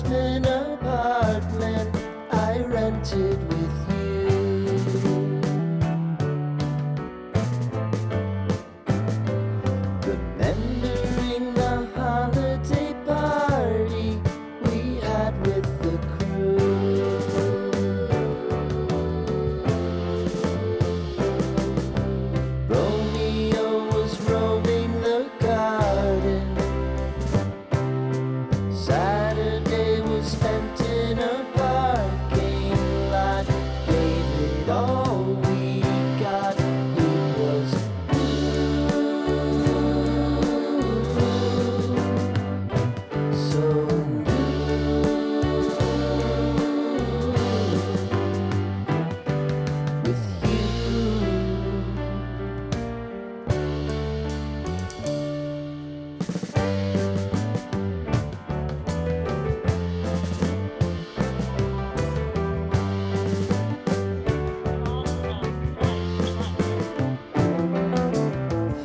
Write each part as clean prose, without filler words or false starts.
basement apartment I rented with you. Remembering the holiday party we had with the crew. Romeo was roaming the garden. Saturday was spent in a parking lot. Gave it all we got. It was so with you.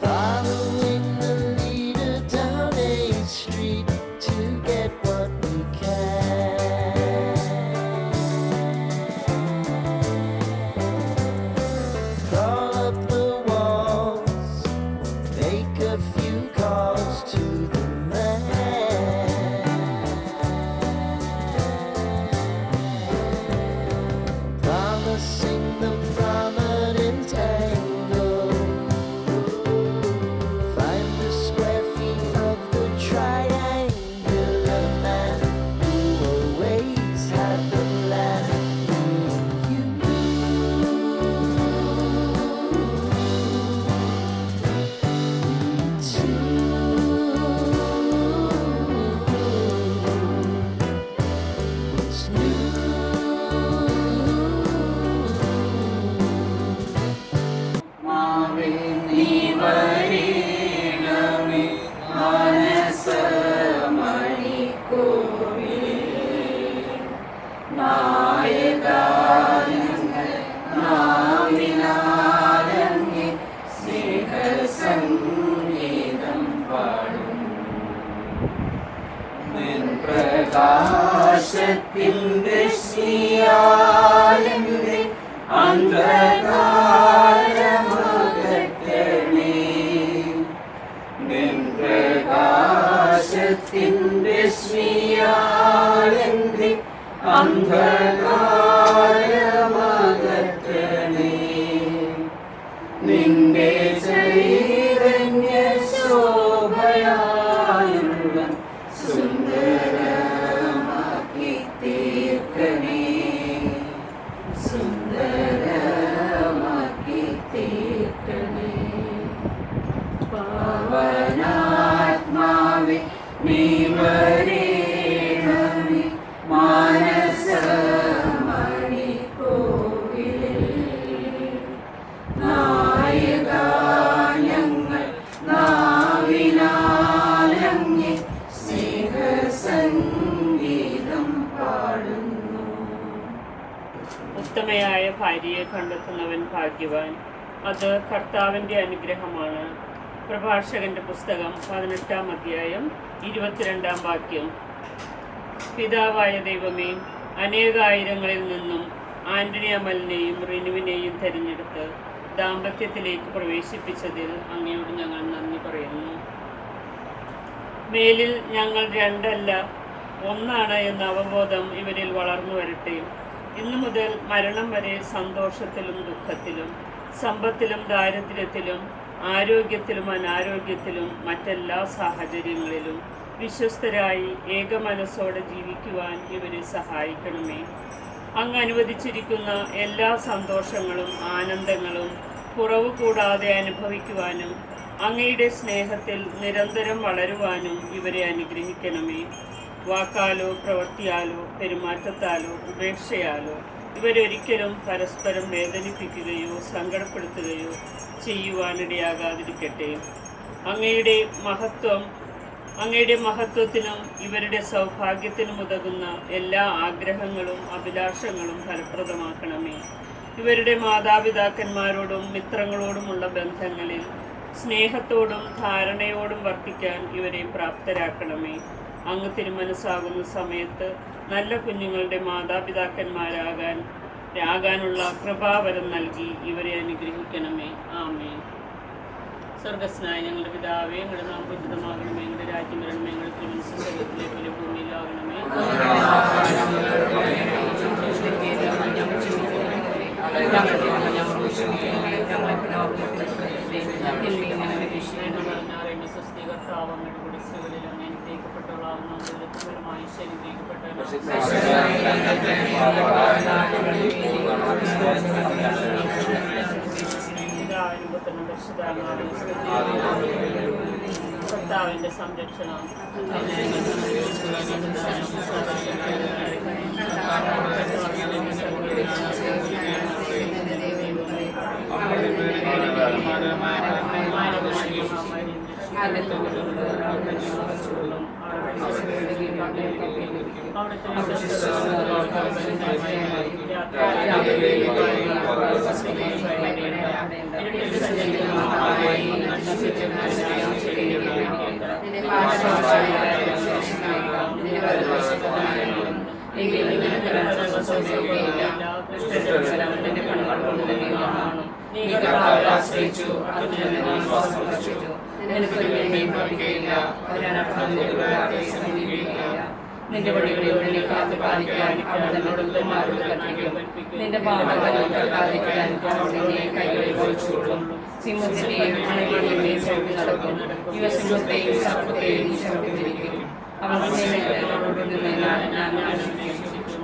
Following the leader down 8th Street to get what we can. Crawl up the walls, make a few calls to the man. Promising the prominent angle. Find the square feet of the triangular man who always had the land. You What's new? പ്രകാശത്തിൻ്റെ ശ്രീയാലെന്റെ അന്ധകാരമകറ്റണേ. നിൻ പ്രകാശത്തിൻ്റെ ശ്രീയാലെന്റെ അന്ധകാരമകറ്റണേ. നിന്റെ ചൈതന്യ ശോഭയാലുള്ള സുന്ദരമാക്കി തീർക്കണേ. സുന്ദരമാക്കി തീർക്കണേ. പാവനാത്മാവേ നീ വരേണമേ മാനസമണിക്കോവിലിൽ. നായക ഞങ്ങൾ നാവിനാലങ്ങേ സ്നേഹസംഗീതം പാടുന്നു. ഉത്തമയായ ഭാര്യയെ കണ്ടെത്തുന്നവൻ ഭാഗ്യവാൻ. അത് കർത്താവിൻ്റെ അനുഗ്രഹമാണ്. പ്രഭാഷകന്റെ പുസ്തകം 18-ാം അധ്യായം 22-ാം വാക്യം. പിതാവായ ദൈവമേ, അനേകായിരങ്ങളിൽ നിന്നും ആന്റണി അമലിനെയും റിനുവിനെയും തിരഞ്ഞെടുത്ത് ദാമ്പത്യത്തിലേക്ക് പ്രവേശിപ്പിച്ചതിൽ അങ്ങയോട് ഞങ്ങൾ നന്ദി പറയുന്നു. മേലിൽ ഞങ്ങൾ രണ്ടല്ല ഒന്നാണ് എന്ന അവബോധം ഇവരിൽ വളർന്നു വരട്ടെ. ഇന്നു മുതൽ മരണം വരെ സന്തോഷത്തിലും ദുഃഖത്തിലും സമ്പത്തിലും ദാരിദ്ര്യത്തിലും ആരോഗ്യത്തിലും അനാരോഗ്യത്തിലും മറ്റെല്ലാ സാഹചര്യങ്ങളിലും വിശ്വസ്തരായി ഏകമനസ്സോടെ ജീവിക്കുവാൻ ഇവരെ സഹായിക്കണമേ. അങ്ങ് അനുവദിച്ചിരിക്കുന്ന എല്ലാ സന്തോഷങ്ങളും ആനന്ദങ്ങളും കുറവ് കൂടാതെ അനുഭവിക്കുവാനും അങ്ങയുടെ സ്നേഹത്തിൽ നിരന്തരം വളരുവാനും ഇവരെ അനുഗ്രഹിക്കണമേ. വാക്കാലോ പ്രവൃത്തിയാലോ പെരുമാറ്റത്താലോ ഉപേക്ഷയാലോ ഇവരൊരിക്കലും പരസ്പരം വേദനിപ്പിക്കുകയോ സങ്കടപ്പെടുത്തുകയോ ചെയ്യുവാനിടയാകാതിരിക്കട്ടെ. അങ്ങയുടെ മഹത്വത്തിനും ഇവരുടെ സൗഭാഗ്യത്തിനും ഉതകുന്ന എല്ലാ ആഗ്രഹങ്ങളും അഭിലാഷങ്ങളും ഫലപ്രദമാക്കണമേ. ഇവരുടെ മാതാപിതാക്കന്മാരോടും മിത്രങ്ങളോടുമുള്ള ബന്ധങ്ങളിൽ സ്നേഹത്തോടും ധാരണയോടും വർത്തിക്കാൻ ഇവരെ പ്രാപ്തരാക്കണമേ. അങ്ങ് തിരുമനസ്സാകുന്ന സമയത്ത് നല്ല കുഞ്ഞുങ്ങളുടെ മാതാപിതാക്കന്മാരാകാനുള്ള കൃപാവരം നൽകി ഇവരെ അനുഗ്രഹിക്കണമേ. ആമേൻ. സ്വർഗസ്നായ ഞങ്ങളുടെ പിതാവേ, ഞങ്ങളുടെ നാമം ഉചിതമാകണമേ, ഞങ്ങളുടെ രാജ്യം വരണമേ, ഞങ്ങളുടെ തിരുമനസ്സ് സ്വർഗ്ഗത്തിലെ പോലെ ഭൂമിയിലാകണമേ. കർത്താവിന്റെ സംരക്ഷണം നിന്റെ വഴികളിൽ നിന്നെ കാത്തു പാലിക്കാൻ നിന്റെ പാതകാലിക്കാൻ നിന്നെ കൈകളിൽ വഹിച്ചുകൊള്ളും. സിംഹത്തിനെയും അണലിനെയും ചവിട്ടി നടക്കും. യുവസിംഹത്തെയും സർപ്പത്തെയും ചവിട്ടിരിക്കും. അവൻ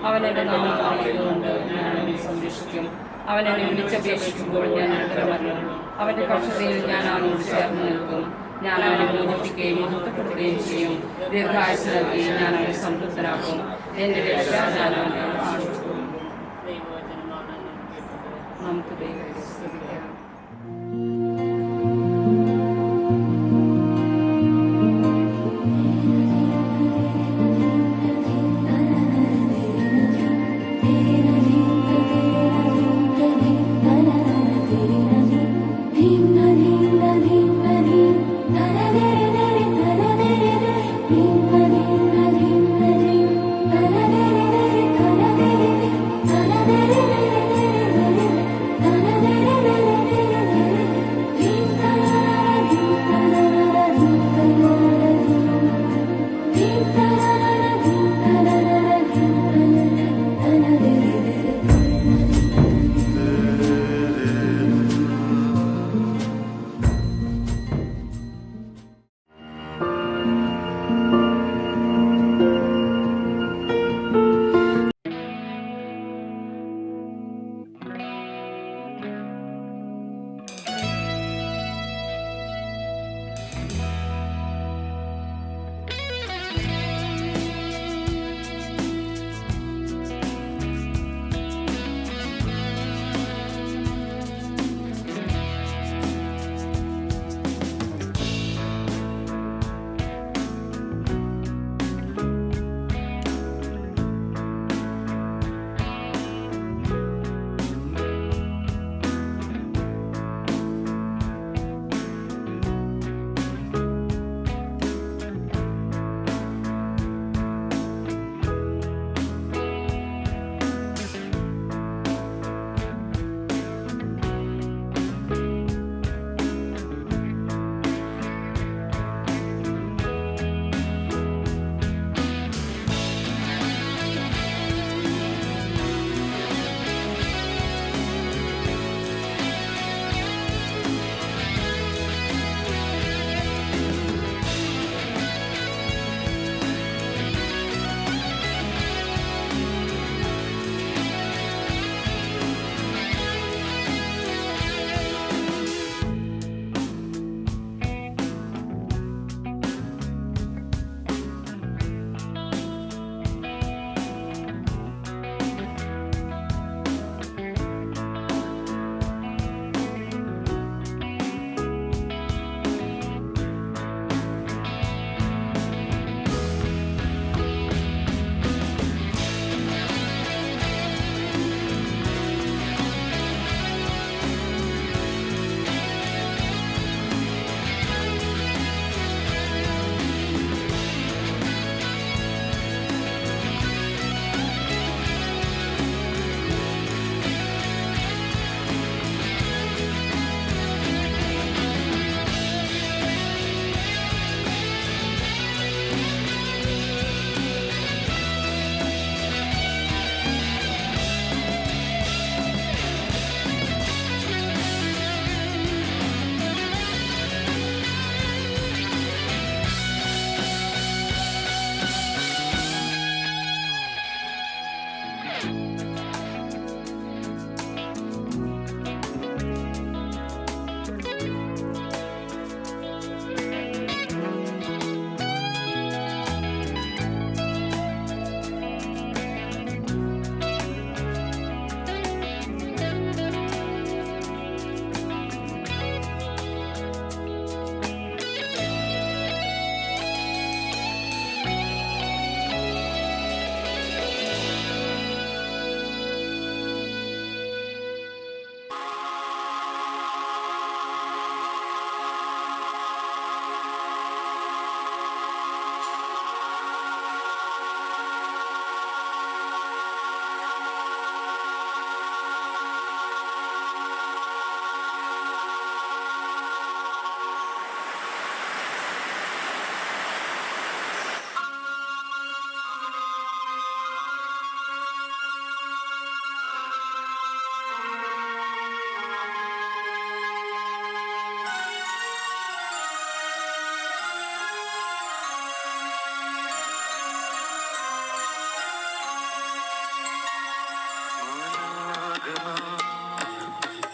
അവനെന്റെ നാമം പറയുന്നുകൊണ്ട് ഞാൻ അവനെ സംരക്ഷിക്കും. അവൻ എന്നെ വിളിച്ചപേക്ഷിക്കുമ്പോൾ ഞാൻ ഉത്തരമല്ലോ. അവന്റെ പക്ഷത്തിൽ ഞാൻ അവനോട് ചേർന്ന് നിൽക്കും. ഞാൻ അവനെ മോചിപ്പിക്കുകയും മഹത്വപ്പെടുത്തുകയും ചെയ്യും. ദീർഘായുസ് നൽകി ഞാൻ അവനെ സംതൃപ്തനാക്കും. എന്റെ രക്ഷ ഞാൻ അവനെ കാണിച്ചു. നമുക്ക് ദൈവത്തെ സ്തുതിക്കാം. Da da da da da da da da da da da da da da da da da da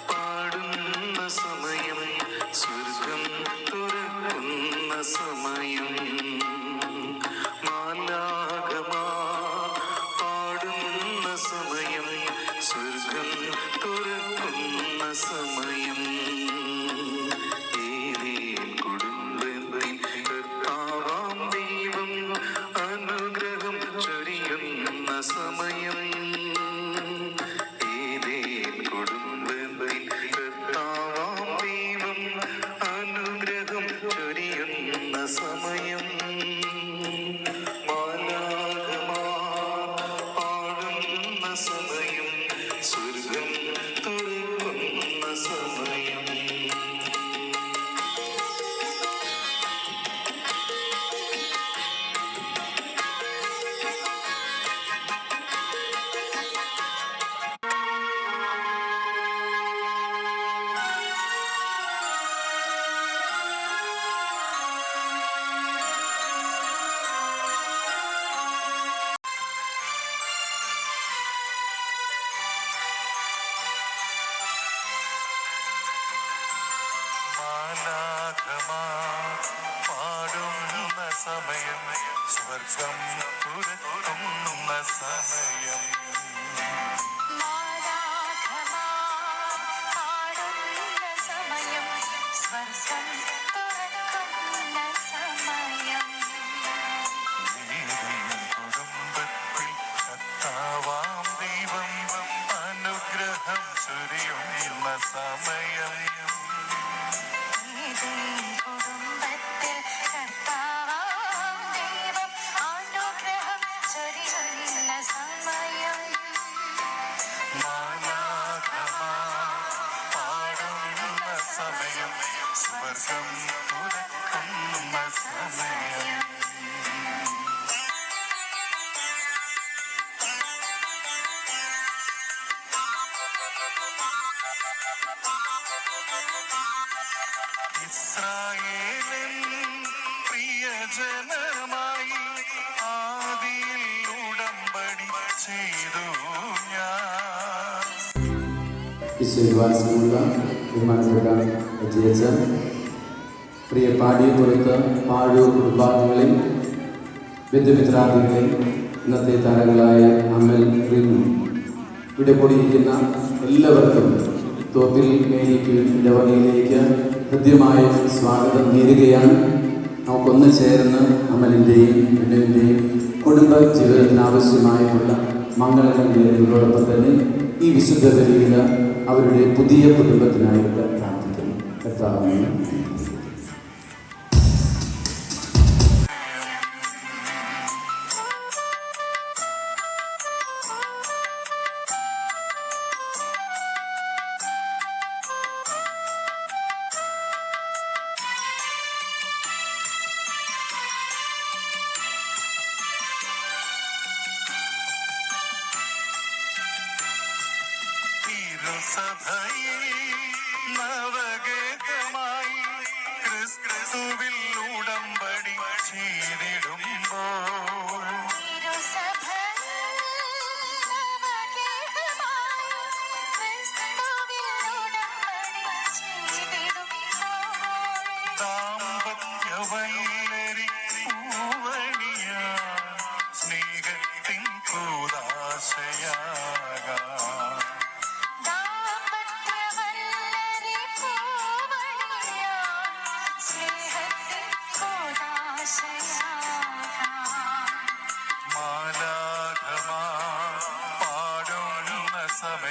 പാടുന്ന സമയം സ്വർഗം തുറക്കുന്ന സമയം കുടുംബത്തിൽ കർത്താവാം ദൈവം അനുഗ്രഹം ചൊരിയുന്ന സമയം സമയം സ്വർഗം തുറക്കുന്ന സമയം ഇസ്രായേലിൻ പ്രിയജനമായി ആദിയിൽ ഉടമ്പടി ചെയ്തു ഞാൻ. വിശ്വാസമുള്ള ബഹുമാനപ്പെട്ട അജയച്ചൻ, പ്രിയ പാടിയപുറത്ത് പാഴൂർ കുടുംബാംഗങ്ങളെ, ബന്ധുമിത്രാദികളെ, ഇന്നത്തെ താരങ്ങളായ അമൽ, റിനു, ഇവിടെ കൂടിയിരിക്കുന്ന എല്ലാവർക്കും തോപ്പിൽ മേനിക്ക് ഇടവകയിലേക്ക് ഹൃദ്യമായ സ്വാഗതം നേരുകയാണ്. നമുക്കൊന്ന് ചേർന്ന് അമലിൻ്റെയും റിനുവിൻ്റെയും കുടുംബ ജീവിതത്തിന് ആവശ്യമായിട്ടുള്ള മംഗളങ്ങൾ നേരുന്നതോടൊപ്പം തന്നെ ഈ വിശുദ്ധ ബലിയിൽ അവരുടെ പുതിയ കുടുംബത്തിനായിട്ട് പ്രാർത്ഥിക്കുന്നു. കർത്താവേ, സഭയിൽ നവഗേതമായി ക്രിസ്തുവിൽ ഉടമ്പടി ചെയ്തിടുമ്പോൾ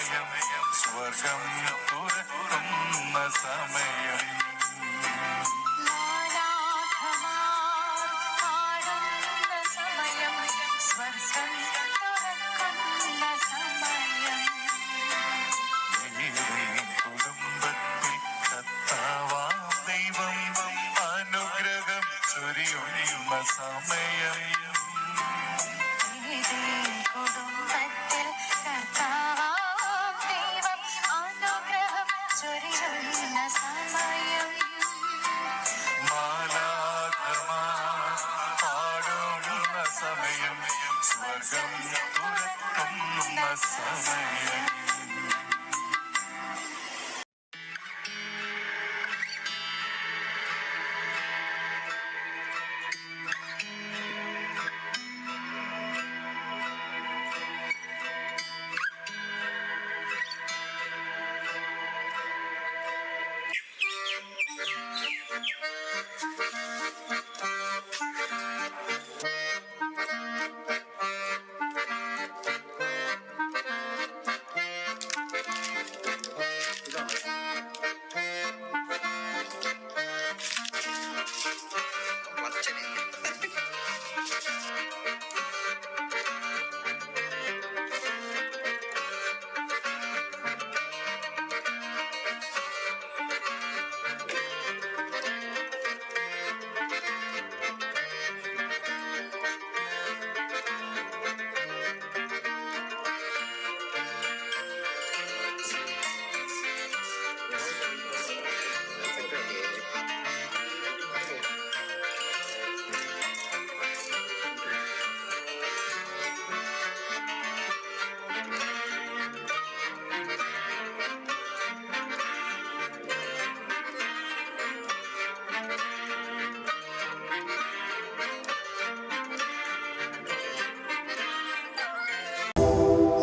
സമയം സ്വർഗം തുറക്കുന്ന സമയം കുടുംബത്തിൽ കർത്താവാം ദൈവം അനുഗ്രഹം ചൊരിയുന്ന സമയം കുടുംബത്തിൽ കർത്താവാം ദൈവം അനുഗ്രഹം ചൊരിയുന്ന സമയം മാലാഖമാർ പാടുന്ന സമയം സ്വർഗം തുറക്കുന്ന സമയം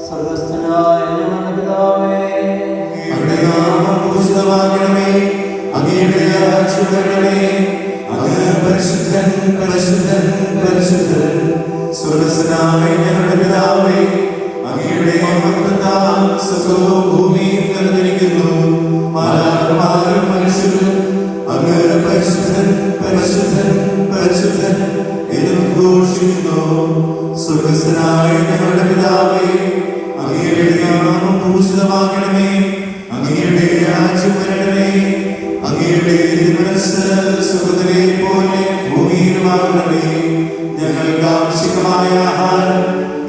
സർവ്വസ്ഥനായ ഞങ്ങളുടെ പിതാവേ, അങ്ങയുടെ നാമം പൂജിതമാകണമേ, അങ്ങയുടെ രാജ്യം വരണമേ, അങ്ങ് പരിശുദ്ധൻ പരിശുദ്ധൻ പരിശുദ്ധൻ. സ്വർഗ്ഗസ്ഥനായ ഞങ്ങളുടെ പിതാവേ, അങ്ങയുടെ മഹത്വത്താൽ സ്വർഗ്ഗവും ഭൂമിയും നിറഞ്ഞിരിക്കുന്നു. മാലാഖമാരും മനുഷ്യരും അങ്ങ് പരിശുദ്ധൻ പരിശുദ്ധൻ പരിശുദ്ധൻ എന്ന് ഘോഷിക്കുന്നു. സ്വർഗ്ഗസ്ഥനായ ഞങ്ങളുടെ പിതാവേ, അങ്ങയുടെ നാമം പൂജിതമാകണമേ, അങ്ങയുടെ രാജ്യം വരണമേ, അങ്ങയുടെ മനസ്സ് സ്വർഗ്ഗത്തിലെ പോലെ ഭൂമിയിലുമാകണമേ. ഞങ്ങൾക്ക് ആവശ്യമായ ആഹാരം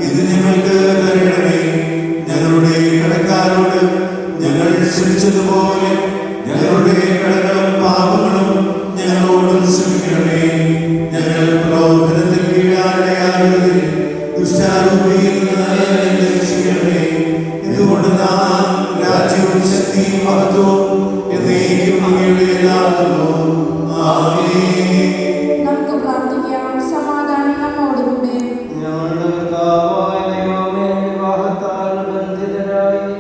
ഇത് ഞങ്ങൾക്ക് തരണമേ. ഞങ്ങളുടെ കടക്കാരോട് ഞങ്ങൾ ക്ഷമിച്ചതുപോലെ ഞങ്ങളുടെ കടകളും പാപങ്ങളും ഞങ്ങളോടും ക്ഷമിക്കണമേ. ഞങ്ങൾ പ്രലോഭനത്തിൽ വീഴാനിടയാകരുതേ, ദുഷ്ടാരൂപിയിൽ നിന്ന് രക്ഷിക്കണമേ. ഇതുകൊണ്ട് നാം രാജ്യവും ശക്തിയും മഹത്വവും എന്നേക്കും അങ്ങയുടേതാകുന്നു. ആമേൻ. നമുക്ക് പ്രാർത്ഥിക്കാം. സമാധാനം നമ്മോടുകൂടെ. ഞങ്ങളുടെ കർത്താവായ ദൈവമേ, വിവാഹത്താൽ ബന്ധിതരായി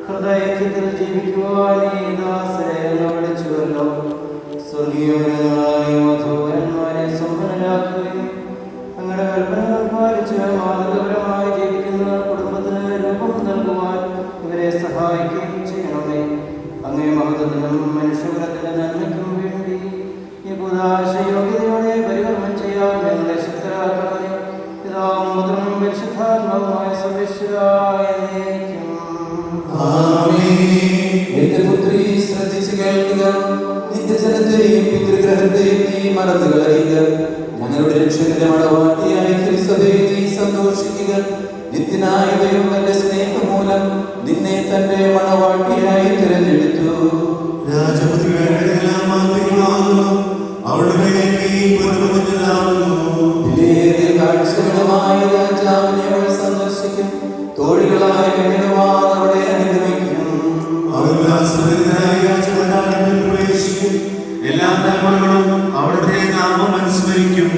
ഹൃദയത്തിൽ ജീവിക്കുവാൻ ഈ ദാസരെ വിളിച്ചുവല്ലോ. സ്വർഗീയവരങ്ങളായ മധുവരന്മാരെ സമ്പന്നരാക്കുകയും അങ്ങയുടെ കൽപ്പനകൾ പാലിച്ച് മാതൃകപരമായി ജീവിക്കുന്ന കുടുംബത്തിന് രൂപം നൽകുവാൻ ഇവരെ സഹായിക്കുകയും ചെയ്യണമേ. അങ്ങേ മഹത്വത്തിനും മനുഷ്യകുലത്തിന്റെ നന്മയ്ക്കും വേണ്ടി ഈ യോഗ്യതയോടെ പരികർമ്മം ചെയ്യാൻ ഞങ്ങളെ ശക്തരാക്കണമേ. പിതാവും പുത്രനും പരിശുദ്ധാത്മാവുമായ സർവ്വേശ്വരായ എന്നേക്കും. എന്റെ പുത്രി ശ്രദ്ധിച്ചു കേൾക്കുക, നിന്റെ ജനത്തെയും പിതൃഗ്രഹത്തെയും നീ മറന്നു കളയുക. ഞങ്ങളുടെ രക്ഷകന്റെ മണവാട്ടിയായ ക്രിസ്തുവേ, നീ സന്തോഷിക്കുക. നിത്യനായ ദൈവം തന്റെ സ്നേഹം മൂലം നിന്നെ തന്റെ മണവാട്ടിയായി തിരഞ്ഞെടുത്തു. രാജപുത്രികളെല്ലാം ആഗ്രഹമാകുന്നു, അവളുടെ വിലയേറിയ കാഴ്ചകളുമായ രാജാവിനെ അവൾ സന്ദർശിക്കും. തോഴികളായ കന്യകമാർ അവിടെ അനുഗമിക്കും. പ്രവേശിക്കും. എല്ലാ തലമുറകളും അവിടുത്തെ നാമം അനുസ്മരിക്കും.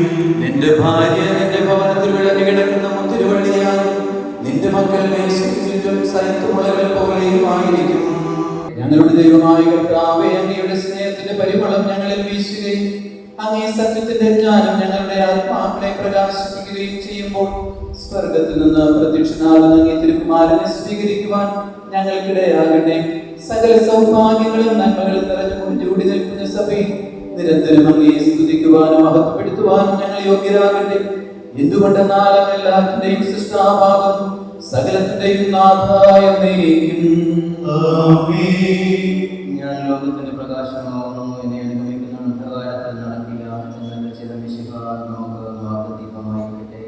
നിന്റെ ഭാര്യ നിന്റെ ഭവനത്തിൽ വിളഞ്ഞു കിടക്കുന്ന മുന്തിരിവള്ളിയാകും. നിന്റെ മക്കൾ മേശയ്ക്ക് ചുറ്റും സൈത്തുമുളകൾ പോലെയുമായിരിക്കും. ഞങ്ങളുടെ ദൈവമായ കർത്താവേ, അങ്ങയുടെ സ്നേഹത്തിന്റെ പരിമളം ഞങ്ങളിൽ വീശുകയും അങ്ങേ സത്യത്തിന്റെ ജ്ഞാനം ഞങ്ങളുടെ ആത്മാക്കളെ പ്രകാശിപ്പിക്കുകയും ചെയ്യുമ്പോൾ സ്വർഗത്തിൽ നിന്ന് പ്രത്യക്ഷനാകുന്ന അങ്ങേ തിരുക്കുമാരനെ സ്വീകരിക്കുവാൻ ഞങ്ങൾക്കിടയാകട്ടെ. സകല സൗഭാഗ്യങ്ങളും നന്മകളും നിറഞ്ഞു മുൻചൂടി നിൽക്കുന്ന സഭയിൽ നിരന്തരം അങ്ങേ സ്തുതിക്കുവാനും മഹത്വപ്പെടുത്തുവാനും ഞങ്ങൾ യോഗ്യരാകട്ടെ. എന്തുകൊണ്ടെന്നാൽ അങ്ങ് എല്ലാത്തിന്റെയും സൃഷ്ടാവാകുന്നു, സകലത്തിന്റെയും നാഥായ എന്നേക്കും. ഞാൻ ലോകത്തിന്റെ പ്രകാശമാകുന്നു, എന്നെ അനുഗമിക്കുന്ന അന്ധകാരത്തിൽ നടക്കില്ല. എന്നെ ചില വിശുദ്ധാൽ നമുക്ക് മാർഗ്ഗദീപമായിരിക്കട്ടെ.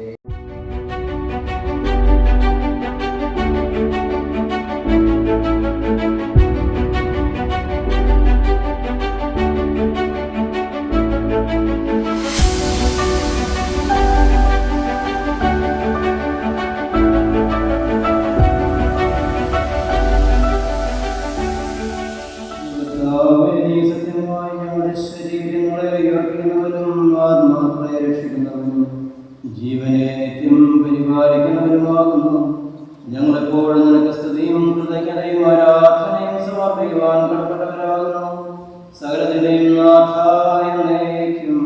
സത്യമായി ഞങ്ങളുടെ ശരീരങ്ങളെ ഉയർത്തുന്നവരും ആത്മാക്കളെ രക്ഷിക്കുന്നവരും ജീവനെ നിത്യം പരിപാലിക്കുന്നവരുമാകുന്നു. ഞങ്ങളെപ്പോഴും നിനക്ക് സ്തുതിയും കൃതജ്ഞതയും ആരാധനയും സമർപ്പിക്കുവാൻ കടപ്പെട്ടവരാകുന്നു. സകലത്തിന്റെയും നാഥായ എന്നേക്കും.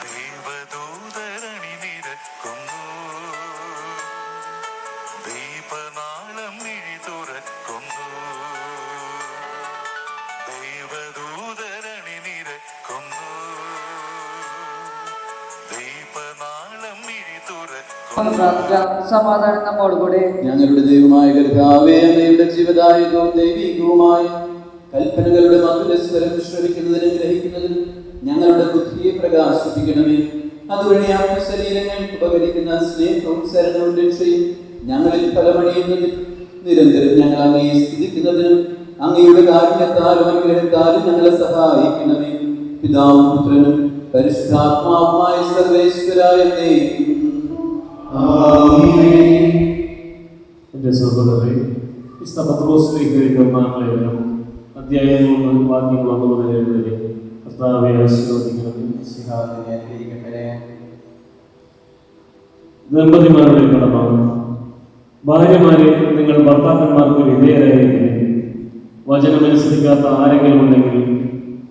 ദേവദൂതരണി നിരക്കുന്നു, ദീപനാളം മിഴി തുറക്കുന്നു. ദേവദൂതരണി നിരക്കുന്നു, ദീപനാളം മിഴി തുറക്കുന്നു. സമാധാനം നമ്മോടുകൂടെ. ഞങ്ങളുടെ ദൈവമായ കർത്താവേ, അങ്ങയുടെ ജീവദായകവും ദൈവികവുമായ കൽപ്പനകളുടെ മധുരസ്വരം ശ്രവിക്കുന്നതിനും ഗ്രഹിക്കുന്നതിനും ഞങ്ങളുടെ ബുദ്ധിയെ പ്രകാശിപ്പിക്കണമേ. അതുവഴി അങ്ങ് ശരീരങ്ങൾക്ക് ഉപകരിക്കുന്ന സ്നേഹവും ശരണവും രക്ഷയും ഞങ്ങളിൽ ഫലമണിയുന്നതിൽ നിരന്തരം ഞങ്ങൾ അങ്ങയെ സ്തുതിക്കുന്നതിനും അങ്ങയുടെ കാരുണ്യത്താലും അനുഗ്രഹത്താലും ഞങ്ങളെ സഹായിക്കണമേ. പിതാവും പുത്രനും പരിശുദ്ധാത്മാവുമായ സർവേശ്വരായ ദൈവം. എൻ്റെ സഹോദരരെ, വിശുദ്ധ പത്രോസിലേക്ക് എഴുതുന്ന ലേഖനം അധ്യായം 3 വാക്യങ്ങൾ 1 മുതൽ 7 വരെ കർത്താവെ ആശീർവദിക്കണമേ. ദമ്പതിമാരുടെ കടമ. ഭാര്യമാരെ, നിങ്ങൾ ഭർത്താക്കന്മാർക്ക് വിധേയരായിരിക്കും. വചനമനുസരിക്കാത്ത ആരെങ്കിലും ഉണ്ടെങ്കിൽ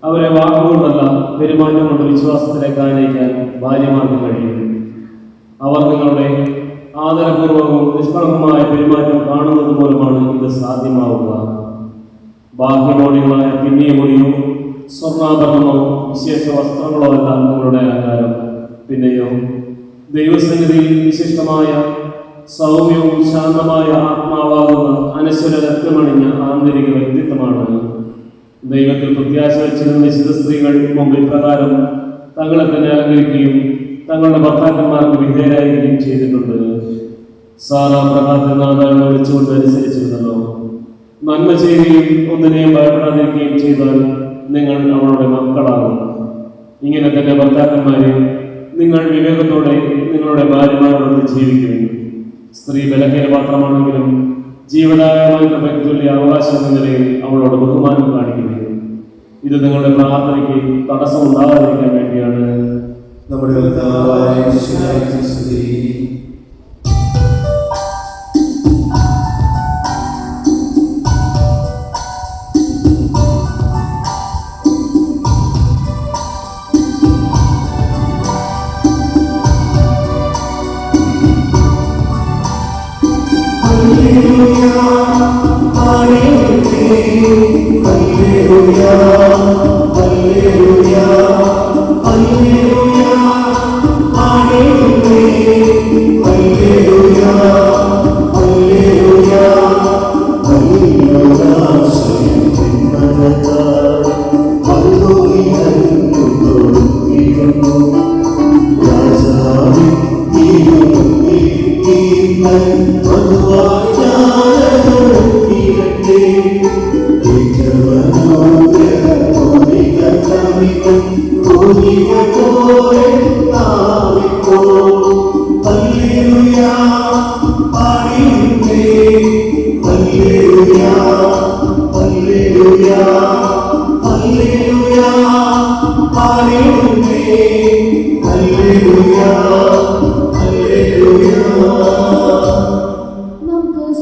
അവരെ വാക്കുകൊണ്ടല്ല പെരുമാറ്റം കൊണ്ട് വിശ്വാസത്തിലേക്ക് ആനയിക്കാൻ ഭാര്യമാർക്ക് കഴിയും. അവർ നിങ്ങളുടെ ആദരപൂർവ്വവും നിഷ്കളങ്കമായ പെരുമാറ്റം കാണുന്നത് മൂലമാണ് ഇത് സാധ്യമാവുക. ബാഹ്യമോടികളായ പിന്നിയ മുടിയോ സ്വർണ്ണാഭരണമോ വിശേഷ വസ്ത്രങ്ങളോ അല്ല നിങ്ങളുടെ അലങ്കാരം. പിന്നെയോ ദൈവസന്നിധിയിൽ വിശിഷ്ടമായ സൗമ്യവും ശാന്തമായ ആത്മാവാകുന്ന അനശ്വര രത്നമണിഞ്ഞ ആന്തരിക വ്യക്തിത്വമാണ്. ദൈവത്തിൽ പ്രത്യാശ വെച്ചിരുന്ന വിശുദ്ധ സ്ത്രീകൾ മുമ്പിൽ പ്രകാരം തങ്ങളെ തന്നെ അലങ്കരിക്കുകയും തങ്ങളുടെ ഭർത്താക്കന്മാർക്ക് വിധേയരായിരിക്കുകയും ചെയ്തിട്ടുണ്ട്. സാറ പ്രഭാതനാഥനെ വിളിച്ചുകൊണ്ട് അനുസരിച്ചിരുന്നല്ലോ. നന്മ ചെയ്യുകയും ഒന്നിനെയും ഭയപ്പെടാതിരിക്കുകയും ചെയ്താൽ നിങ്ങൾ അവളുടെ മക്കളാകും. ഇങ്ങനെ തന്നെ ഭർത്താക്കന്മാരെ, നിങ്ങൾ വിവേകത്തോടെ നിങ്ങളുടെ ഭാര്യമാരോട് ജീവിക്കുകയും സ്ത്രീ ബലഹീന പാത്രമാണെങ്കിലും ജീവദായകമായ തുല്യ അവകാശം എന്ന നിലയിൽ അവളോട് ബഹുമാനം കാണിക്കുകയും ഇത് നിങ്ങളുടെ പ്രാർത്ഥനയ്ക്ക് തടസ്സമുണ്ടാകാതിരിക്കാൻ വേണ്ടിയാണ്. നമ്മുടെ കർത്താവായ യേശുവിനെ സ്തുതി.